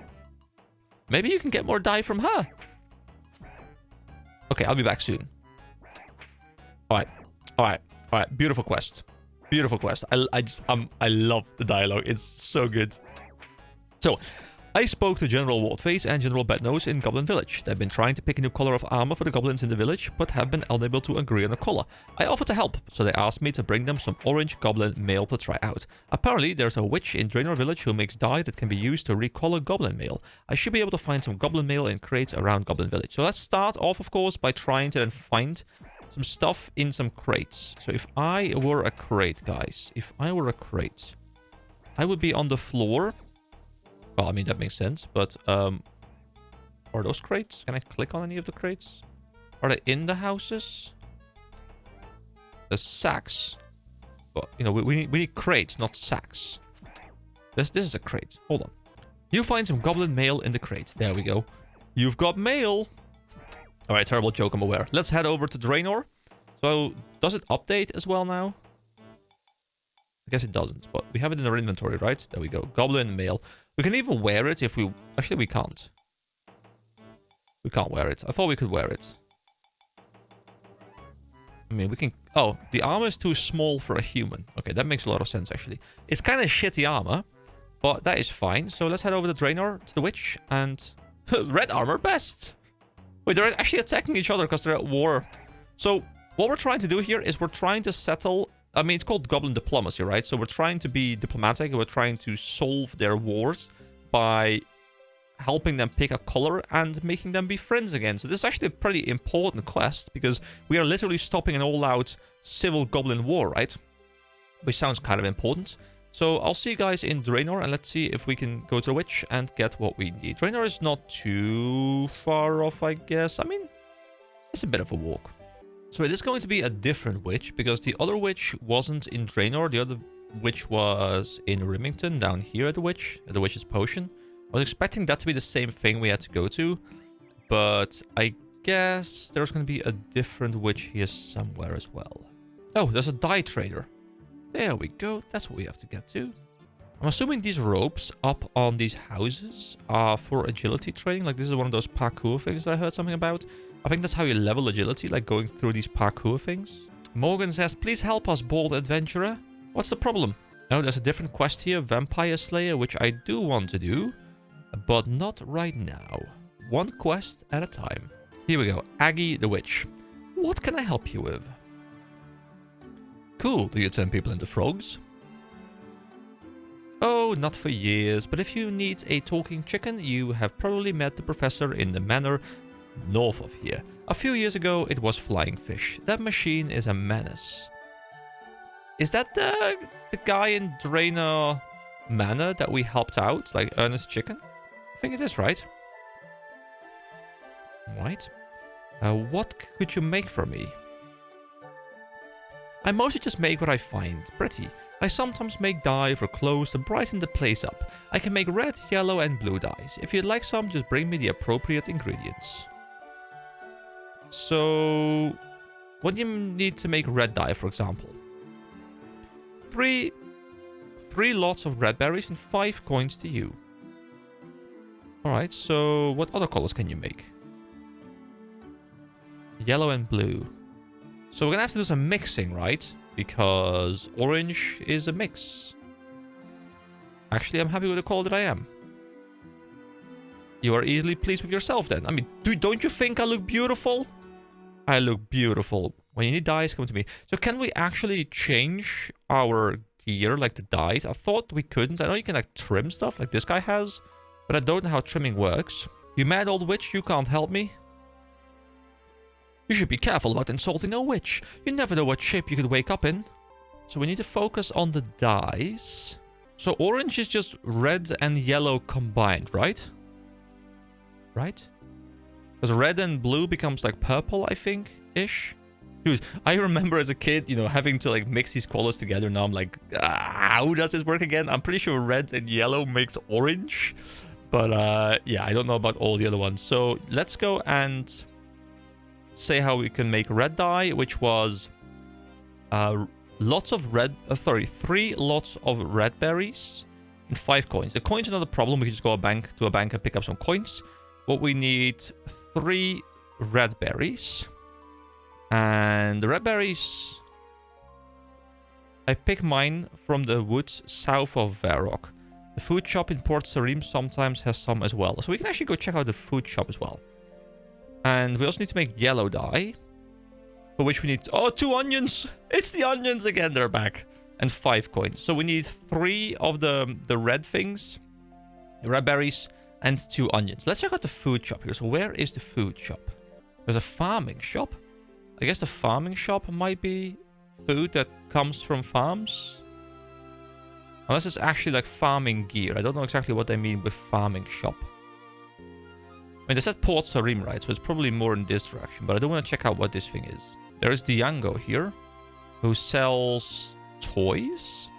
Maybe you can get more dye from her. Okay, I'll be back soon. Alright. Beautiful quest. Beautiful quest. I love the dialogue. It's so good. So, I spoke to General Wardface and General Bednose in Goblin Village. They've been trying to pick a new color of armor for the goblins in the village, but have been unable to agree on a color. I offered to help, so they asked me to bring them some orange goblin mail to try out. Apparently, there's a witch in Draenor Village who makes dye that can be used to recolor goblin mail. I should be able to find some goblin mail in crates around Goblin Village. So let's start off, of course, by trying to then find some stuff in some crates. So if I were a crate, guys, I would be on the floor. Well, I mean, that makes sense, but, are those crates? Can I click on any of the crates? Are they in the houses? The sacks. Well, you know, we need crates, not sacks. This is a crate. Hold on. You find some goblin mail in the crate. There we go. You've got mail. Alright, terrible joke, I'm aware. Let's head over to Draenor. So, does it update as well now? I guess it doesn't, but we have it in our inventory, right? There we go. Goblin mail. We can even wear it if we... Actually, we can't. We can't wear it. I thought we could wear it. I mean, we can... Oh, the armor is too small for a human. Okay, that makes a lot of sense, actually. It's kind of shitty armor, but that is fine. So let's head over to Draenor, to the witch, and... Red armor best! Wait, they're actually attacking each other because they're at war. So, what we're trying to do here is we're trying to settle... I mean, it's called Goblin Diplomacy, right? So we're trying to be diplomatic, and we're trying to solve their wars by helping them pick a color and making them be friends again. So this is actually a pretty important quest, because we are literally stopping an all-out civil goblin war, right? Which sounds kind of important. So I'll see you guys in Draenor, and let's see if we can go to the witch and get what we need. Draenor is not too far off, I guess. I mean, it's a bit of a walk. So it is going to be a different witch, because the other witch wasn't in Draenor. The other witch was in Rimington, down here at the witch's potion. I was expecting that to be the same thing we had to go to, but I guess there's going to be a different witch here somewhere as well. Oh, there's a dye trader. There we go. That's what we have to get to. I'm assuming these ropes up on these houses are for agility training. Like, this is one of those parkour things that I heard something about. I think that's how you level agility, like going through these parkour things. Morgan says, please help us, bold adventurer. What's the problem? No, there's a different quest here, Vampire Slayer, which I do want to do, but not right now. One quest at a time. Here we go, Aggie the Witch. What can I help you with? Cool, do you turn people into frogs? Oh, not for years, but if you need a talking chicken, you have probably met the professor in the manor north of here. A few years ago, it was flying fish. That machine is a menace. Is that the guy in Draenor Manor that we helped out, like Ernest Chicken? I think it is, right? Right. What could you make for me? I mostly just make what I find pretty. I sometimes make dye for clothes to brighten the place up. I can make red, yellow and blue dyes. If you'd like some, just bring me the appropriate ingredients. So, what do you need to make red dye, for example? Three lots of red berries and 5 coins to you. Alright, so what other colors can you make? Yellow and blue. So we're gonna have to do some mixing, right? Because orange is a mix. Actually, I'm happy with the color that I am. You are easily pleased with yourself then. I mean, don't you think I look beautiful? I look beautiful. When you need dyes, come to me. So can we actually change our gear, like the dyes? I thought we couldn't. I know you can like trim stuff like this guy has, but I don't know how trimming works. You mad old witch, you can't help me? You should be careful about insulting a witch. You never know what shape you could wake up in. So we need to focus on the dyes. So orange is just red and yellow combined, right? Right? Because red and blue becomes like purple, I think, ish. Dude, I remember as a kid, you know, having to like mix these colors together. Now I'm like, how does this work again? I'm pretty sure red and yellow makes orange. But yeah, I don't know about all the other ones. So let's go and say how we can make red dye, which was lots of red, 3 lots of red berries and 5 coins. The coins are not a problem. We can just go to a bank and pick up some coins. But we need 3 red berries. And the red berries, I pick mine from the woods south of Varrock. The food shop in Port Sarim sometimes has some as well. So we can actually go check out the food shop as well. And we also need to make yellow dye, for which we need... Oh, 2 onions! It's the onions again, they're back. And 5 coins. So we need 3 of the red things, the red berries, and 2 onions. Let's check out the food shop here. So where is the food shop? There's a farming shop. I guess the farming shop might be food that comes from farms. Unless it's actually like farming gear. I don't know exactly what they mean with farming shop. I mean, they said Port Sarim, right? So it's probably more in this direction. But I do want to check out what this thing is. There is Diango here, who sells toys.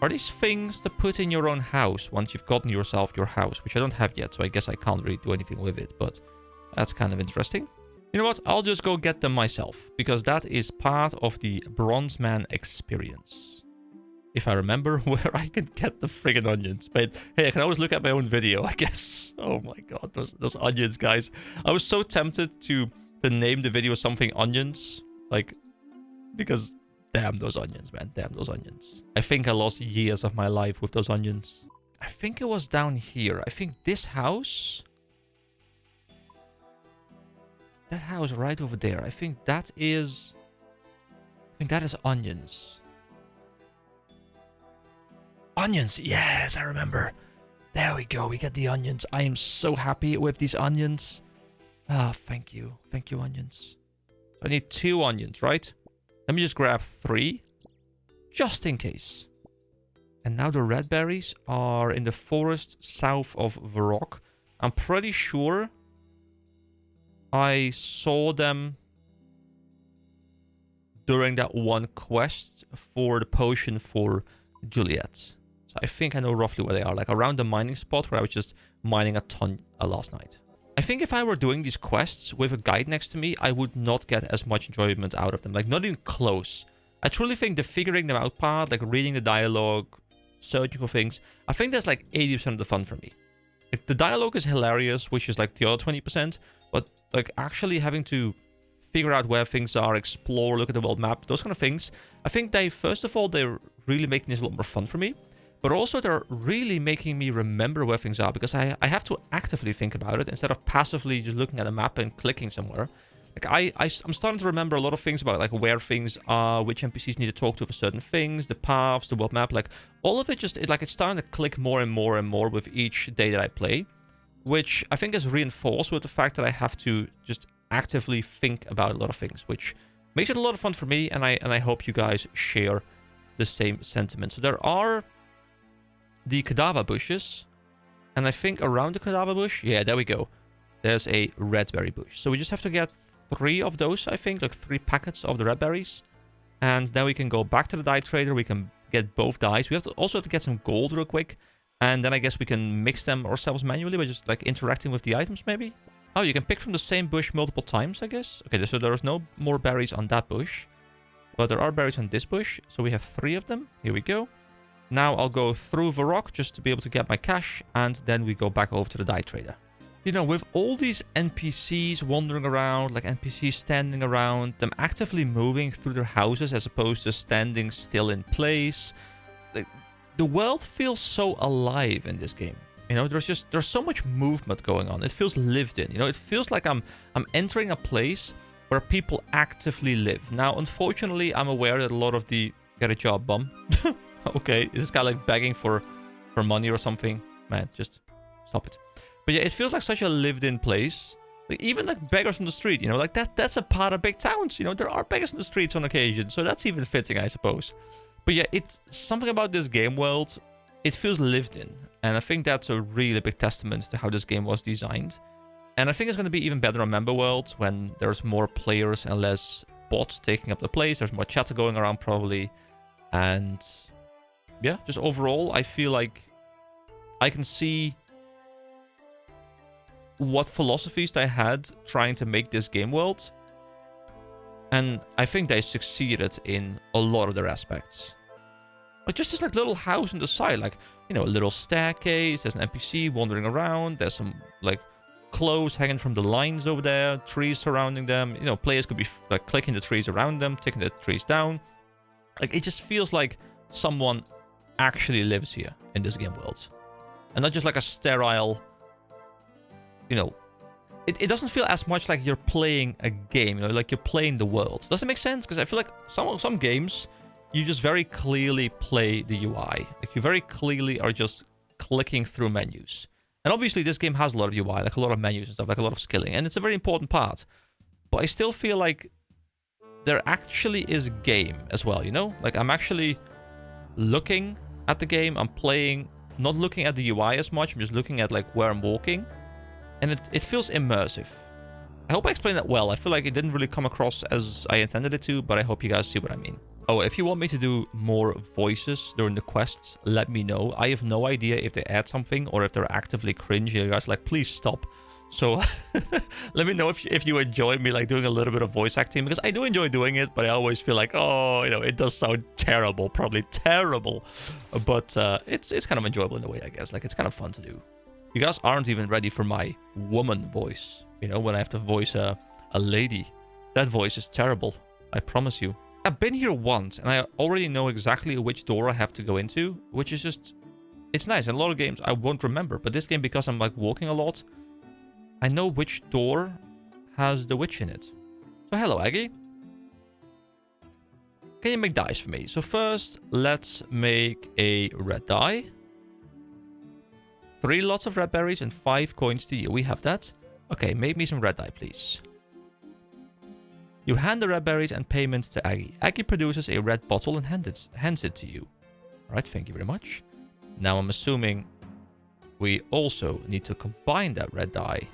Are these things to put in your own house once you've gotten yourself your house? Which I don't have yet, so I guess I can't really do anything with it. But that's kind of interesting. You know what? I'll just go get them myself. Because that is part of the Bronze Man experience. If I remember where I can get the friggin' onions. But hey, I can always look at my own video, I guess. Oh my god, those onions, guys. I was so tempted to name the video something onions. Like, because damn those onions, man. Damn those onions. I think I lost years of my life with those onions. I think it was down here. I think this house... That house right over there. I think that is onions. Onions! Yes, I remember. There we go. We get the onions. I am so happy with these onions. Ah, thank you. Thank you, onions. I need 2 onions, right? Let me just grab 3. Just in case. And now the red berries are in the forest south of Varrock. I'm pretty sure I saw them during that one quest for the potion for Juliet. So I think I know roughly where they are. Like around the mining spot where I was just mining a ton last night. I think if I were doing these quests with a guide next to me, I would not get as much enjoyment out of them. Like not even close. I truly think the figuring them out part, like reading the dialogue, searching for things, I think that's like 80% of the fun for me. Like, the dialogue is hilarious, which is like the other 20%. But like actually having to figure out where things are, explore, look at the world map, those kind of things. I think they, first of all, they're really making this a lot more fun for me. But also they're really making me remember where things are. Because I have to actively think about it instead of passively just looking at a map and clicking somewhere. Like I'm starting to remember a lot of things about like where things are, which NPCs need to talk to for certain things, the paths, the world map, like all of it just it's starting to click more and more and more with each day that I play, which I think is reinforced with the fact that I have to just actively think about a lot of things, which makes it a lot of fun for me, and I hope you guys share the same sentiment. So there are the cadaver bushes, and I think around the cadaver bush, yeah, there we go. There's a red berry bush. So we just have to get 3 of those, I think, like 3 packets of the red berries. And then we can go back to the dye trader. We can get both dyes. We also have to get some gold real quick. And then I guess we can mix them ourselves manually by just like interacting with the items, maybe. Oh, you can pick from the same bush multiple times, I guess. Okay, so there's no more berries on that bush. But there are berries on this bush. So we have 3 of them. Here we go. Now I'll go through the rock just to be able to get my cash. And then we go back over to the dye trader. You know, with all these NPCs wandering around, like NPCs standing around, them actively moving through their houses as opposed to standing still in place, like, the world feels so alive in this game. You know, there's so much movement going on. It feels lived in. You know, it feels like I'm entering a place where people actively live. Now, unfortunately, I'm aware that a lot of the get a job bum. Okay, is this guy like begging for money or something? Man, just stop it. But yeah, it feels like such a lived-in place. Like, even like beggars on the street, you know, like that's a part of big towns. You know, there are beggars on the streets on occasion, so that's even fitting, I suppose. But yeah, it's something about this game world. It feels lived in, and I think that's a really big testament to how this game was designed. And I think it's going to be even better on member worlds when there's more players and less bots taking up the place. There's more chatter going around probably, and yeah, just overall, I feel like I can see what philosophies they had trying to make this game world, and I think they succeeded in a lot of their aspects. Like just this like little house on the side, like, you know, a little staircase, there's an NPC wandering around, there's some like clothes hanging from the lines over there, trees surrounding them, you know, players could be like clicking the trees around them, taking the trees down. Like it just feels like someone actually lives here in this game world, and not just like a sterile, you know, it doesn't feel as much like you're playing a game, you know, like you're playing the world. Does it make sense? Because I feel like some games, you just very clearly play the UI. Like you very clearly are just clicking through menus. And obviously this game has a lot of UI, like a lot of menus and stuff, like a lot of skilling. And it's a very important part. But I still feel like there actually is game as well, you know? Like I'm actually looking at the game, I'm playing, not looking at the UI as much, I'm just looking at like where I'm walking. And it feels immersive. I hope I explained that well. I feel like it didn't really come across as I intended it to, but I hope you guys see what I mean. Oh, if you want me to do more voices during the quests, let me know. I have no idea if they add something or if they're actively cringe. You guys like, please stop. So let me know if you enjoy me like doing a little bit of voice acting, because I do enjoy doing it, but I always feel like, oh, you know, it does sound terrible, probably terrible. But it's kind of enjoyable in a way, I guess. Like it's kind of fun to do. You guys aren't even ready for my woman voice. You know, when I have to voice a lady. That voice is terrible. I promise you. I've been here once, and I already know exactly which door I have to go into, which is just... It's nice. In a lot of games, I won't remember. But this game, because I'm, like, walking a lot, I know which door has the witch in it. So, hello, Aggie. Can you make dyes for me? So, first, let's make a red dye. 3 lots of red berries and 5 coins to you. We have that. Okay, make me some red dye, please. You hand the red berries and payments to Aggie. Aggie produces a red bottle and hands it to you. Alright, thank you very much. Now I'm assuming we also need to combine that red dye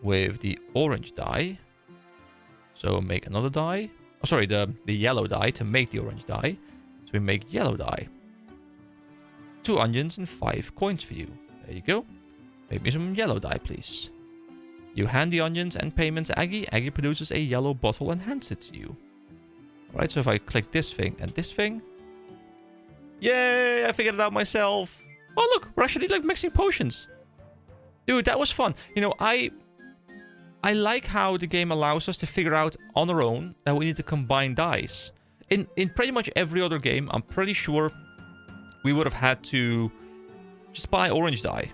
with the orange dye. So make another dye. Oh, sorry, the yellow dye to make the orange dye. So we make yellow dye. 2 onions and 5 coins for you. There you go. Make me some yellow dye, please. You hand the onions and payment to Aggie. Aggie produces a yellow bottle and hands it to you. Alright, so if I click this thing and this thing. Yay! I figured it out myself. Oh, look! We're actually like mixing potions. Dude, that was fun. You know, I like how the game allows us to figure out on our own that we need to combine dyes. In pretty much every other game, I'm pretty sure we would have had to just buy orange dye.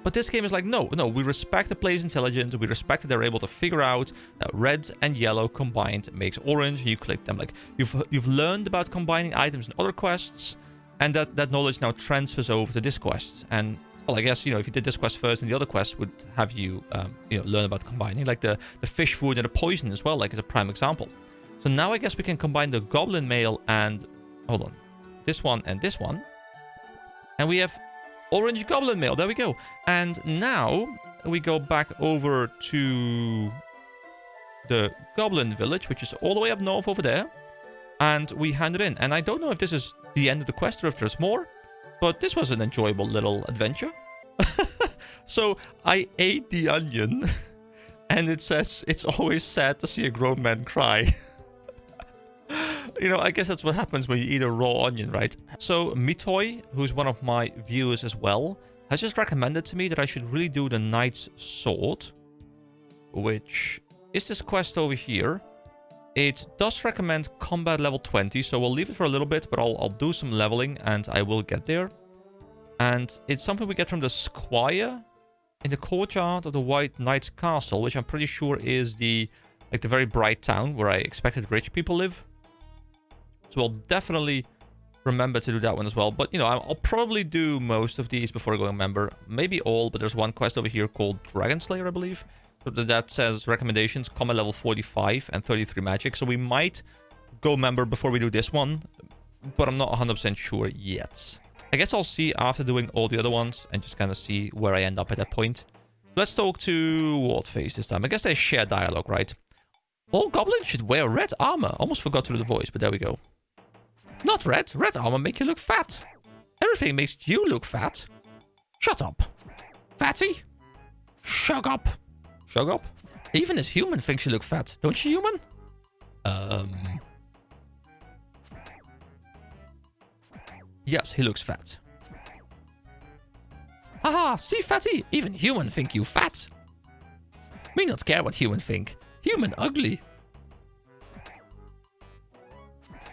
But this game is like, no, we respect the player's intelligence. We respect that they're able to figure out that red and yellow combined makes orange. You click them. Like, you've learned about combining items in other quests, and that knowledge now transfers over to this quest. And, well, I guess, if you did this quest first, and the other quest would have you, learn about combining. Like the fish food and the poison as well, like as a prime example. So now I guess we can combine the goblin mail and, hold on, this one and this one. And we have orange goblin mail. There we go. And now we go back over to the goblin village, which is all the way up north over there. And we hand it in. And I don't know if this is the end of the quest or if there's more. But this was an enjoyable little adventure. So I ate the onion. And it says, it's always sad to see a grown man cry. I guess that's what happens when you eat a raw onion, right? So Mitoy, who's one of my viewers as well, has just recommended to me that I should really do the Knight's Sword, which is this quest over here. It does recommend combat level 20, so we'll leave it for a little bit, but I'll do some leveling and I will get there. And it's something we get from the Squire in the courtyard of the White Knight's Castle, which I'm pretty sure is the very bright town where I expected rich people live. So I'll definitely remember to do that one as well. But, I'll probably do most of these before going member. Maybe all, but there's one quest over here called Dragon Slayer, I believe. So that says recommendations, combat level 45 and 33 magic. So we might go member before we do this one, but I'm not 100% sure yet. I guess I'll see after doing all the other ones and just kind of see where I end up at that point. Let's talk to Wardface this time. I guess they share dialogue, right? All goblins should wear red armor. Almost forgot to do the voice, but there we go. Not red. Red armor make you look fat. Everything makes you look fat. Shut up. Fatty. Shut up. Shut up. Even as human thinks you look fat. Don't you, human? Yes, he looks fat. Haha, see, fatty? Even human think you fat. Me not care what human think. Human ugly.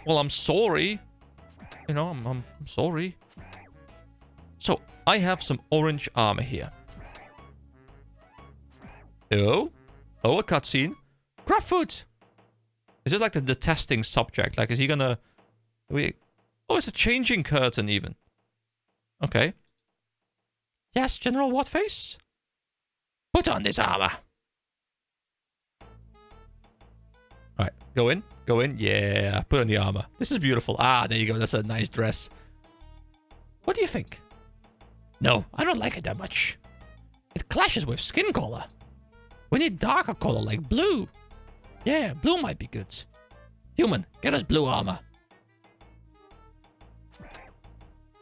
Well, I'm sorry. I'm sorry. So, I have some orange armor here. Oh, a cutscene. Crabfoot! Is this like the testing subject? Like, is he gonna... Oh, it's a changing curtain even. Okay. Yes, General Whatface? Put on this armor. Alright, go in. Go in. Yeah, put on the armor. This is beautiful. Ah, there you go. That's a nice dress. What do you think? No, I don't like it that much. It clashes with skin color. We need darker color like blue. Yeah, blue might be good. Human, get us blue armor.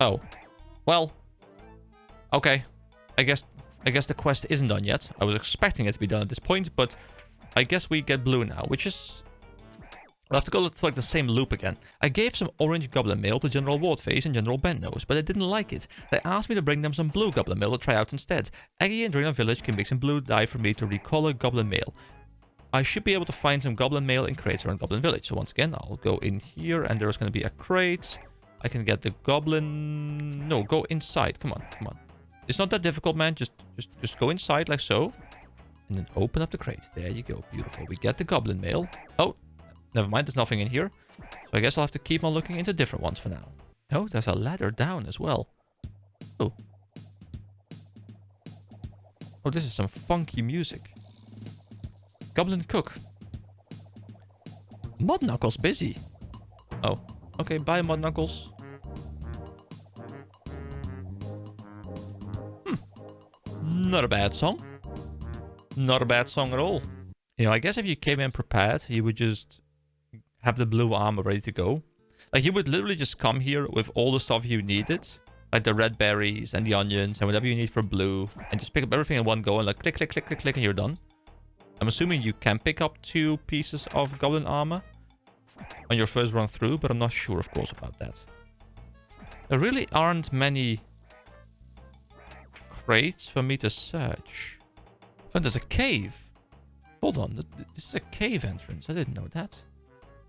Oh. Well. Okay. I guess the quest isn't done yet. I was expecting it to be done at this point, but I guess we get blue now, which is... I'll have to go through like the same loop again. I gave some orange goblin mail to General Wardface and General Bentnose, but they didn't like it. They asked me to bring them some blue goblin mail to try out instead. Eggy and Drina Village can make some blue dye for me to recolor goblin mail. I should be able to find some goblin mail in crates around Goblin Village. So once again, I'll go in here and there's going to be a crate. I can get the goblin... No, go inside. Come on, come on. It's not that difficult, man. Just go inside like so. And then open up the crate. There you go. Beautiful. We get the goblin mail. Oh, never mind. There's nothing in here. So I guess I'll have to keep on looking into different ones for now. Oh, there's a ladder down as well. Oh. Oh, this is some funky music. Goblin cook. Mud Knuckles busy. Oh. Okay, bye Mud Knuckles. Not a bad song. Not a bad song at all. You know, I guess if you came in prepared, you would just have the blue armor ready to go. Like, you would literally just come here with all the stuff you needed. Like the red berries and the onions and whatever you need for blue. And just pick up everything in one go and like click, click, click, click, click, and you're done. I'm assuming you can pick up 2 pieces of goblin armor on your first run through, but I'm not sure, of course, about that. There really aren't many crates for me to search. Oh, there's a cave. Hold on, this is a cave entrance. I didn't know that.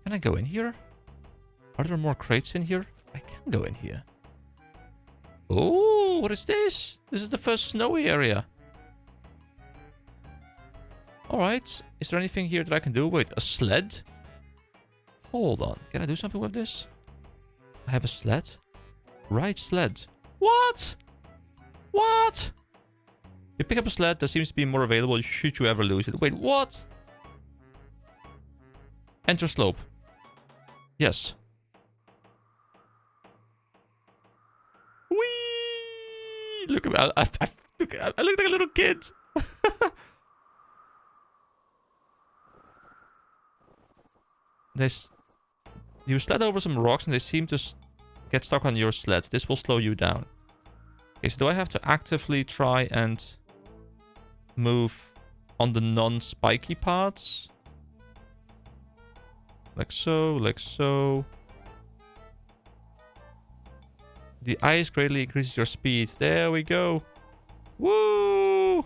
Can I go in here? Are there more crates in here? I can go in here. Oh, what is this? This is the first snowy area. Alright. Is there anything here that I can do? Wait, a sled? Hold on. Can I do something with this? I have a sled? Right sled. What? What? You pick up a sled that seems to be more available should you ever lose it. Wait, what? Enter slope. Yes. Whee! Look at me. I look like a little kid. You sled over some rocks and they seem to get stuck on your sled. This will slow you down. Okay, so do I have to actively try and move on the non-spiky parts? Like so, like so. The ice greatly increases your speed. There we go. Woo!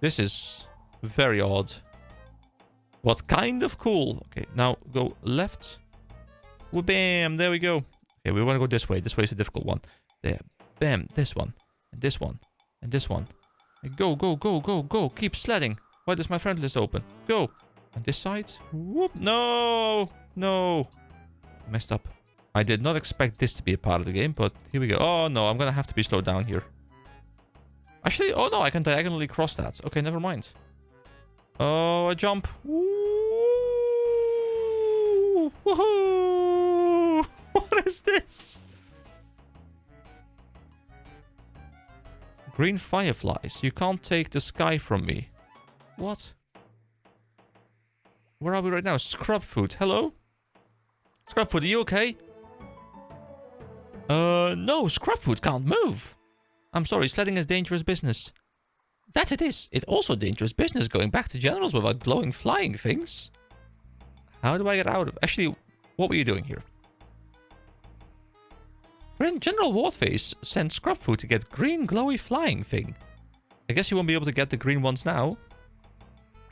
This is very odd. What's kind of cool. Okay, now go left. Woo, bam, there we go. Okay, we want to go this way. This way is a difficult one. There. Bam, this one. And this one. And this one. And go, go, go, go, go. Keep sledding. Why does my friend list open? Go. On this side. Whoop. No. No. Messed up. I did not expect this to be a part of the game, but here we go. Oh, no. I'm going to have to be slowed down here. Actually, oh, no. I can diagonally cross that. Okay, never mind. Oh, a jump. Woo! Woohoo! What is this? Green fireflies. You can't take the sky from me. What? Where are we right now? Scrub food. Hello? Scrub food, are you okay? No. Scrub food can't move. I'm sorry, sledding is dangerous business. That it is. It's also dangerous business going back to generals without glowing flying things. How do I get out of... Actually, what were you doing here? General Warface sent scrub food to get green glowy flying thing. I guess you won't be able to get the green ones now.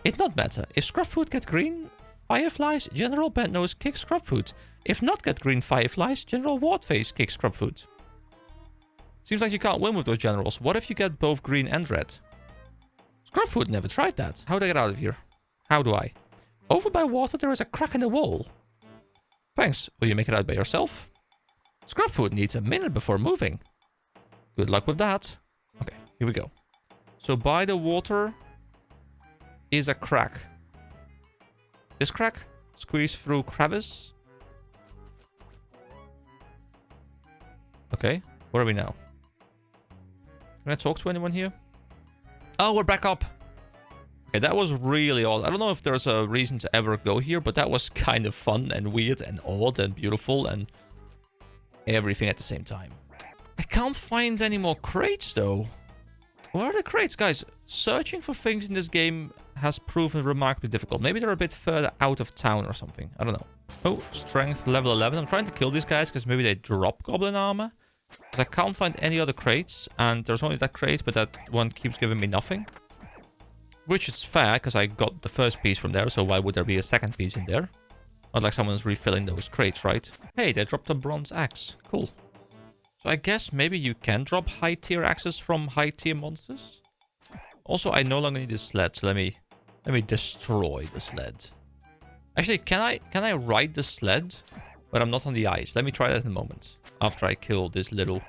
It not matter. If scrub food get green fireflies, General Bentnose kicks scrub food. If not get green fireflies, General Warface kicks scrub food. Seems like you can't win with those generals. What if you get both green and red? Scrubfoot never tried that. How do I get out of here? How do I? Over by water there is a crack in the wall. Thanks. Will you make it out by yourself? Scrubfoot needs a minute before moving. Good luck with that. Okay, here we go. So by the water is a crack. This crack? Squeeze through crevice. Okay, where are we now? Can I talk to anyone here? Oh, we're back up. Okay, that was really odd. I don't know if there's a reason to ever go here, but that was kind of fun and weird and odd and beautiful and everything at the same time. I can't find any more crates, though. Where are the crates? Guys, searching for things in this game has proven remarkably difficult. Maybe they're a bit further out of town or something. I don't know. Oh, strength level 11. I'm trying to kill these guys because maybe they drop goblin armor. Because I can't find any other crates, and there's only that crate, but that one keeps giving me nothing. Which is fair, because I got the first piece from there, so why would there be a second piece in there? Not like someone's refilling those crates, right? Hey, they dropped a bronze axe. Cool. So I guess maybe you can drop high-tier axes from high-tier monsters? Also, I no longer need a sled, so let me destroy the sled. Actually, can I ride the sled when I'm not on the ice? Let me try that in a moment. After I kill this little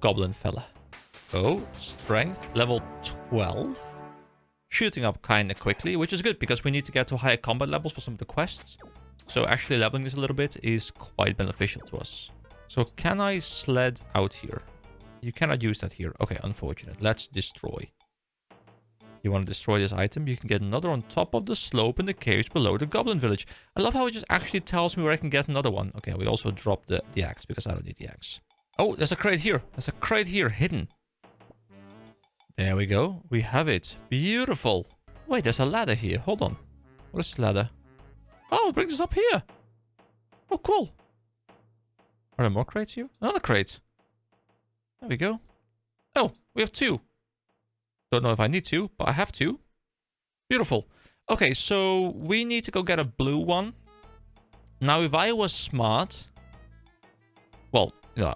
goblin fella. Oh, strength level 12. Shooting up kind of quickly, which is good because we need to get to higher combat levels for some of the quests. So actually leveling this a little bit is quite beneficial to us. So can I sled out here? You cannot use that here. Okay, unfortunate. Let's destroy. You want to destroy this item? You can get another on top of the slope in the caves below the goblin village. I love how it just actually tells me where I can get another one. Okay, we also dropped the axe because I don't need the axe. Oh, there's a crate here. There's a crate here hidden. There we go. We have it. Beautiful. Wait, there's a ladder here. Hold on. What is this ladder? Oh, it brings us up here. Oh, cool. Are there more crates here? Another crate. There we go. Oh, we have two. Don't know if I need to, but I have to. Beautiful. Okay, so we need to go get a blue one. Now, if I was smart... Well, yeah.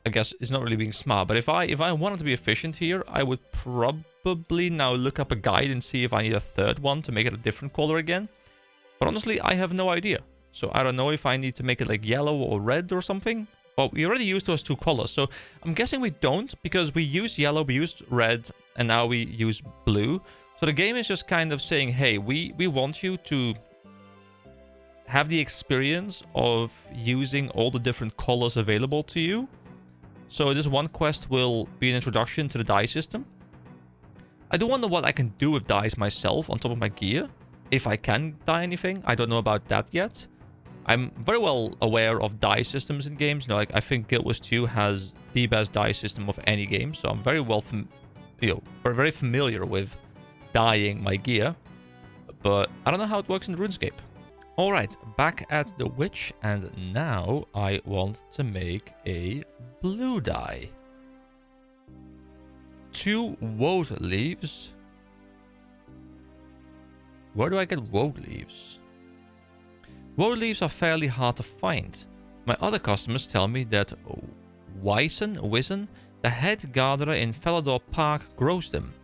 I guess is not really being smart. But if I wanted to be efficient here, I would probably now look up a guide and see if I need a third one to make it a different color again. But honestly, I have no idea. So I don't know if I need to make it like yellow or red or something. Well, we already used those two colors, so I'm guessing we don't, because we used yellow, we used red, and now we use blue. So the game is just kind of saying, hey, we want you to have the experience of using all the different colors available to you. So this one quest will be an introduction to the dye system. I do wonder what I can do with dyes myself on top of my gear. If I can dye anything, I don't know about that yet. I'm very well aware of dye systems in games. You know, like I think Guild Wars 2 has the best dye system of any game, so I'm very well, very familiar with dyeing my gear. But I don't know how it works in RuneScape. All right, back at the witch, and now I want to make a blue dye. 2 woad leaves. Where do I get woad leaves? Woad leaves are fairly hard to find. My other customers tell me that Wizen, the head gardener in Falador Park, grows them.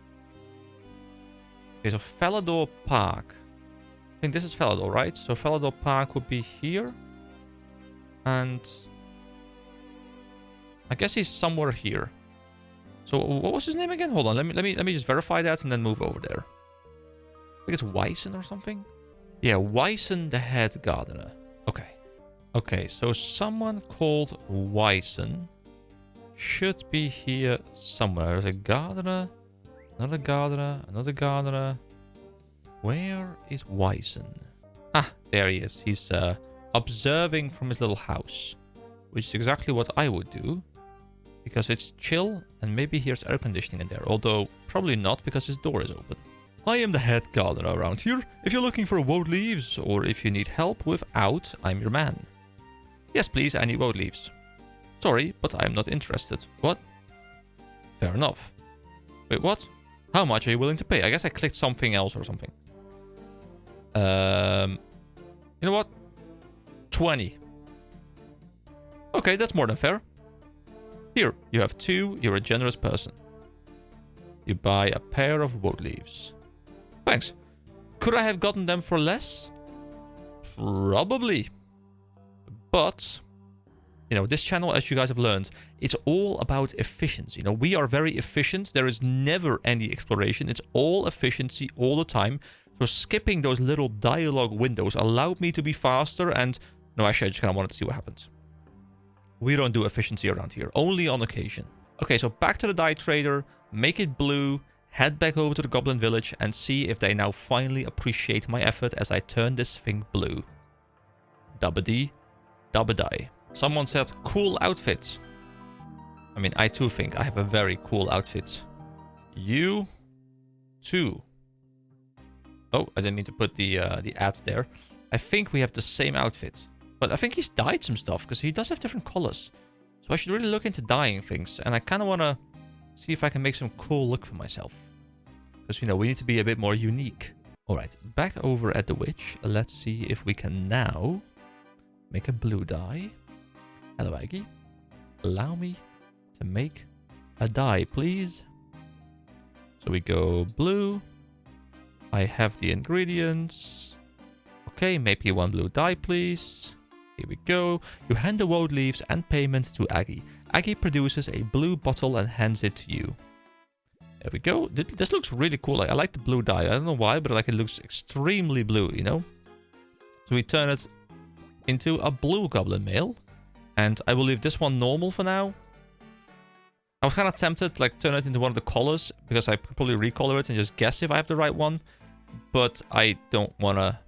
Okay, so Falador Park. I think this is Falador, right? So Falador Park would be here. And I guess he's somewhere here. So what was his name again? Hold on, let me just verify that and then move over there. I think it's Wizen or something. Yeah, Wizen, the head gardener. Okay. Okay, so someone called Wizen should be here somewhere. There's a gardener, another gardener, another gardener. Where is Wizen? Ah, there he is. He's observing from his little house, which is exactly what I would do, because it's chill and maybe here's air conditioning in there, although probably not because his door is open. I am the head gardener around here. If you're looking for woad leaves, or if you need help without, I'm your man. Yes, please, I need woad leaves. Sorry, but I am not interested. What? Fair enough. Wait, what? How much are you willing to pay? I guess I clicked something else or something. You know what? 20. Okay, that's more than fair. Here, you have 2. You're a generous person. You buy a pair of woad leaves. Thanks. Could I have gotten them for less? Probably. But, you know, this channel, as you guys have learned, it's all about efficiency. You know, we are very efficient. There is never any exploration. It's all efficiency all the time. So skipping those little dialogue windows allowed me to be faster. And, no, actually, I just kind of wanted to see what happens. We don't do efficiency around here. Only on occasion. Okay, so back to the dye trader. Make it blue. Head back over to the Goblin village and see if they now finally appreciate my effort as I turn this thing blue. Dubba-dee, dubba-die. Someone said cool outfit. I mean, I too think I have a very cool outfit. You too. Oh, I didn't need to put the ads there. I think we have the same outfit. But I think he's dyed some stuff because he does have different colors. So I should really look into dyeing things. And I kind of want to see if I can make some cool look for myself. Because, you know, we need to be a bit more unique. Alright, back over at the witch. Let's see if we can now make a blue dye. Hello, Aggie. Allow me to make a dye, please. So we go blue. I have the ingredients. Okay, maybe 1 blue dye, please. Here we go. You hand the woad leaves and payment to Aggie. Aggie produces a blue bottle and hands it to you. There we go. This looks really cool. I like the blue dye. I don't know why, but like it looks extremely blue, you know? So we turn it into a blue goblin male. And I will leave this one normal for now. I was kind of tempted to like turn it into one of the colors because I could probably recolor it and just guess if I have the right one. But I don't want to...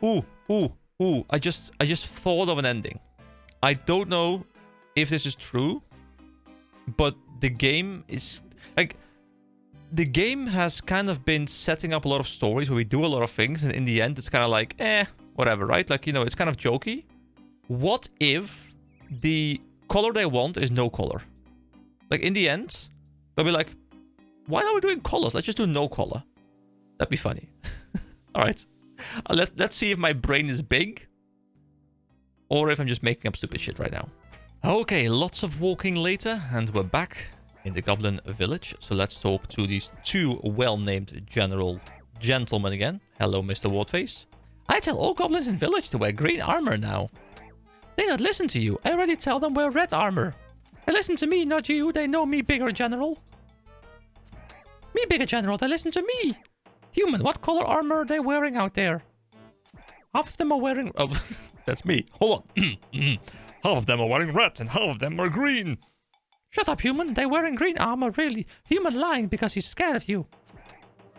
Ooh. I just thought of an ending. I don't know if this is true, but the game is like the game has kind of been setting up a lot of stories where we do a lot of things, and in the end it's kind of like whatever, right? Like, you know, it's kind of jokey. What if the color they want is no color? Like, in the end they'll be like, why are we doing colors? Let's just do no color. That'd be funny. All right, let's see if my brain is big or if I'm just making up stupid shit right now. Okay, lots of walking later, and we're back in the Goblin village. So let's talk to these two well-named gentlemen again. Hello, Mr. Wardface. I tell all goblins in village to wear green armor now. They not listen to you. I already tell them wear red armor. They listen to me, not you. They know me bigger general. Me bigger general, they listen to me. Human, what color armor are they wearing out there? Half of them are wearing... Oh, that's me. Hold on. Half of them are wearing red and half of them are green. Shut up, human. They're wearing green armor, really. Human lying because he's scared of you.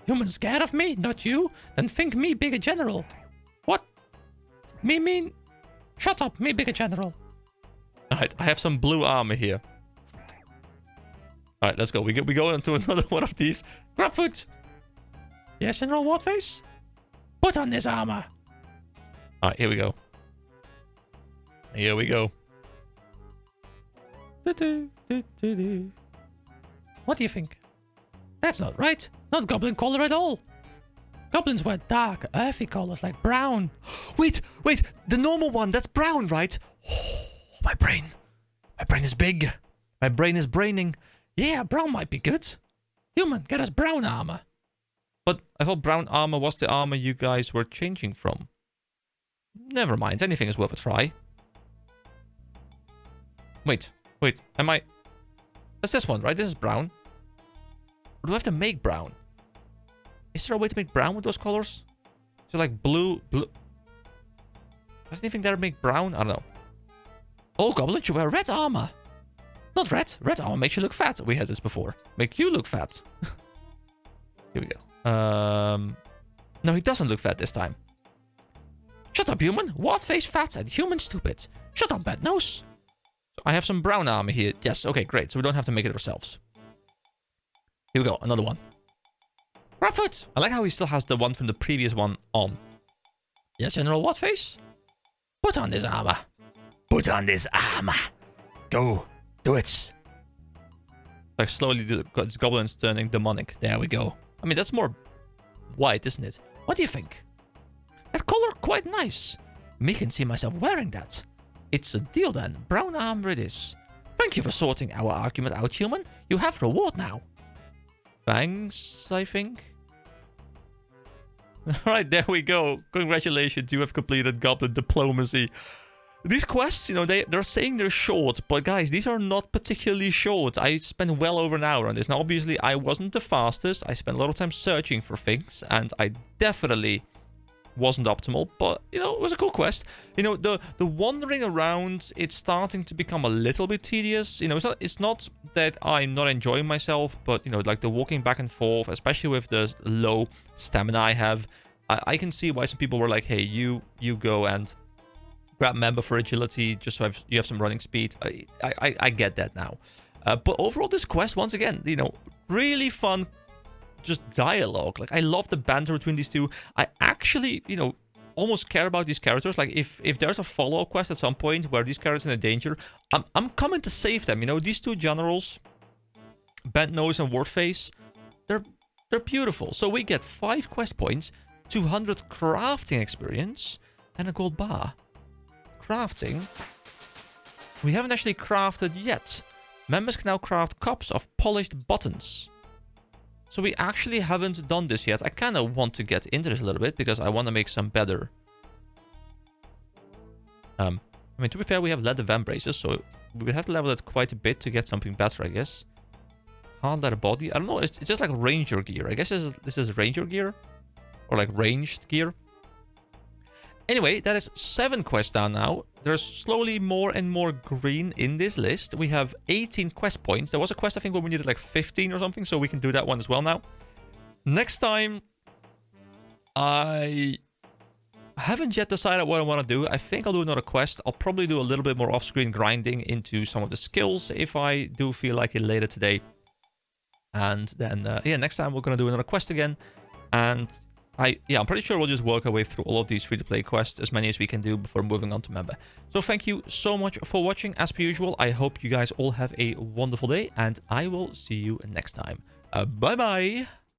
Human scared of me, not you? Then think me bigger general. What? Me mean... Shut up, me bigger general. Alright, I have some blue armor here. Alright, let's go. We go into another one of these. Grab foot. Yes, General Whatface? Put on this armor. Alright, here we go. Here we go. What do you think? That's not right. Not goblin color at all. Goblins wear dark, earthy colors like brown. Wait. The normal one, that's brown, right? Oh, my brain. My brain is big. My brain is braining. Yeah, brown might be good. Human, get us brown armor. But I thought brown armor was the armor you guys were changing from. Never mind, anything is worth a try. Wait, am I... That's this one, right? This is brown. Or do I have to make brown? Is there a way to make brown with those colors? So like blue... Does anything there make brown? I don't know. Oh, goblins, you wear red armor. Not red. Red armor makes you look fat. We had this before. Make you look fat. Here we go. No, he doesn't look fat this time. Shut up, human. What face fat and human stupid. Shut up, bad nose. So I have some brown armor here. Yes, okay, great. So we don't have to make it ourselves. Here we go. Another one. Grabfoot. I like how he still has the one from the previous one on. Yes, General Whatface? Put on this armor. Put on this armor. Go. Do it. Like slowly the goblins turning demonic. There we go. I mean, that's more white, isn't it? What do you think? That color quite nice. Me can see myself wearing that. It's a deal then. Brown armor it is. Thank you for sorting our argument out, human. You have reward now. Thanks, I think. Alright, there we go. Congratulations, you have completed Goblin Diplomacy. These quests, you know, they're saying they're short, but guys, these are not particularly short. I spent well over an hour on this. Now, obviously, I wasn't the fastest. I spent a lot of time searching for things, and I definitely wasn't optimal, but, you know, it was a cool quest. You know, the wandering around, it's starting to become a little bit tedious. You know, it's not that I'm not enjoying myself, but, you know, like the walking back and forth, especially with the low stamina I have, I can see why some people were like, hey, you go and grab member for agility, just so you have some running speed. I get that now. But overall, this quest, once again, you know, really fun, just dialogue. Like, I love the banter between these two. I actually, you know, almost care about these characters. Like, if there's a follow-up quest at some point where these characters are in danger, I'm coming to save them. You know, these two generals, Bent Nose and Wardface, they're beautiful. So we get 5 quest points, 200 crafting experience, and a gold bar. Crafting. We haven't actually crafted yet. Members can now craft cups of polished buttons. So we actually haven't done this yet. I kind of want to get into this a little bit because I want to make some better. I mean, to be fair, we have leather vamp braces, so we would have to level it quite a bit to get something better, I guess. Hard leather body. I don't know. It's just like ranger gear. I guess this is ranger gear, or like ranged gear. Anyway, that is 7 quests down now. There's slowly more and more green in this list. We have 18 quest points. There was a quest, I think, where we needed like 15 or something, so we can do that one as well now. Next time, I haven't yet decided what I want to do. I think I'll do another quest. I'll probably do a little bit more off-screen grinding into some of the skills if I do feel like it later today. And then, yeah, next time we're going to do another quest again. And I'm pretty sure we'll just work our way through all of these free-to-play quests, as many as we can do before moving on to member. So thank you so much for watching. As per usual, I hope you guys all have a wonderful day, and I will see you next time. Bye-bye!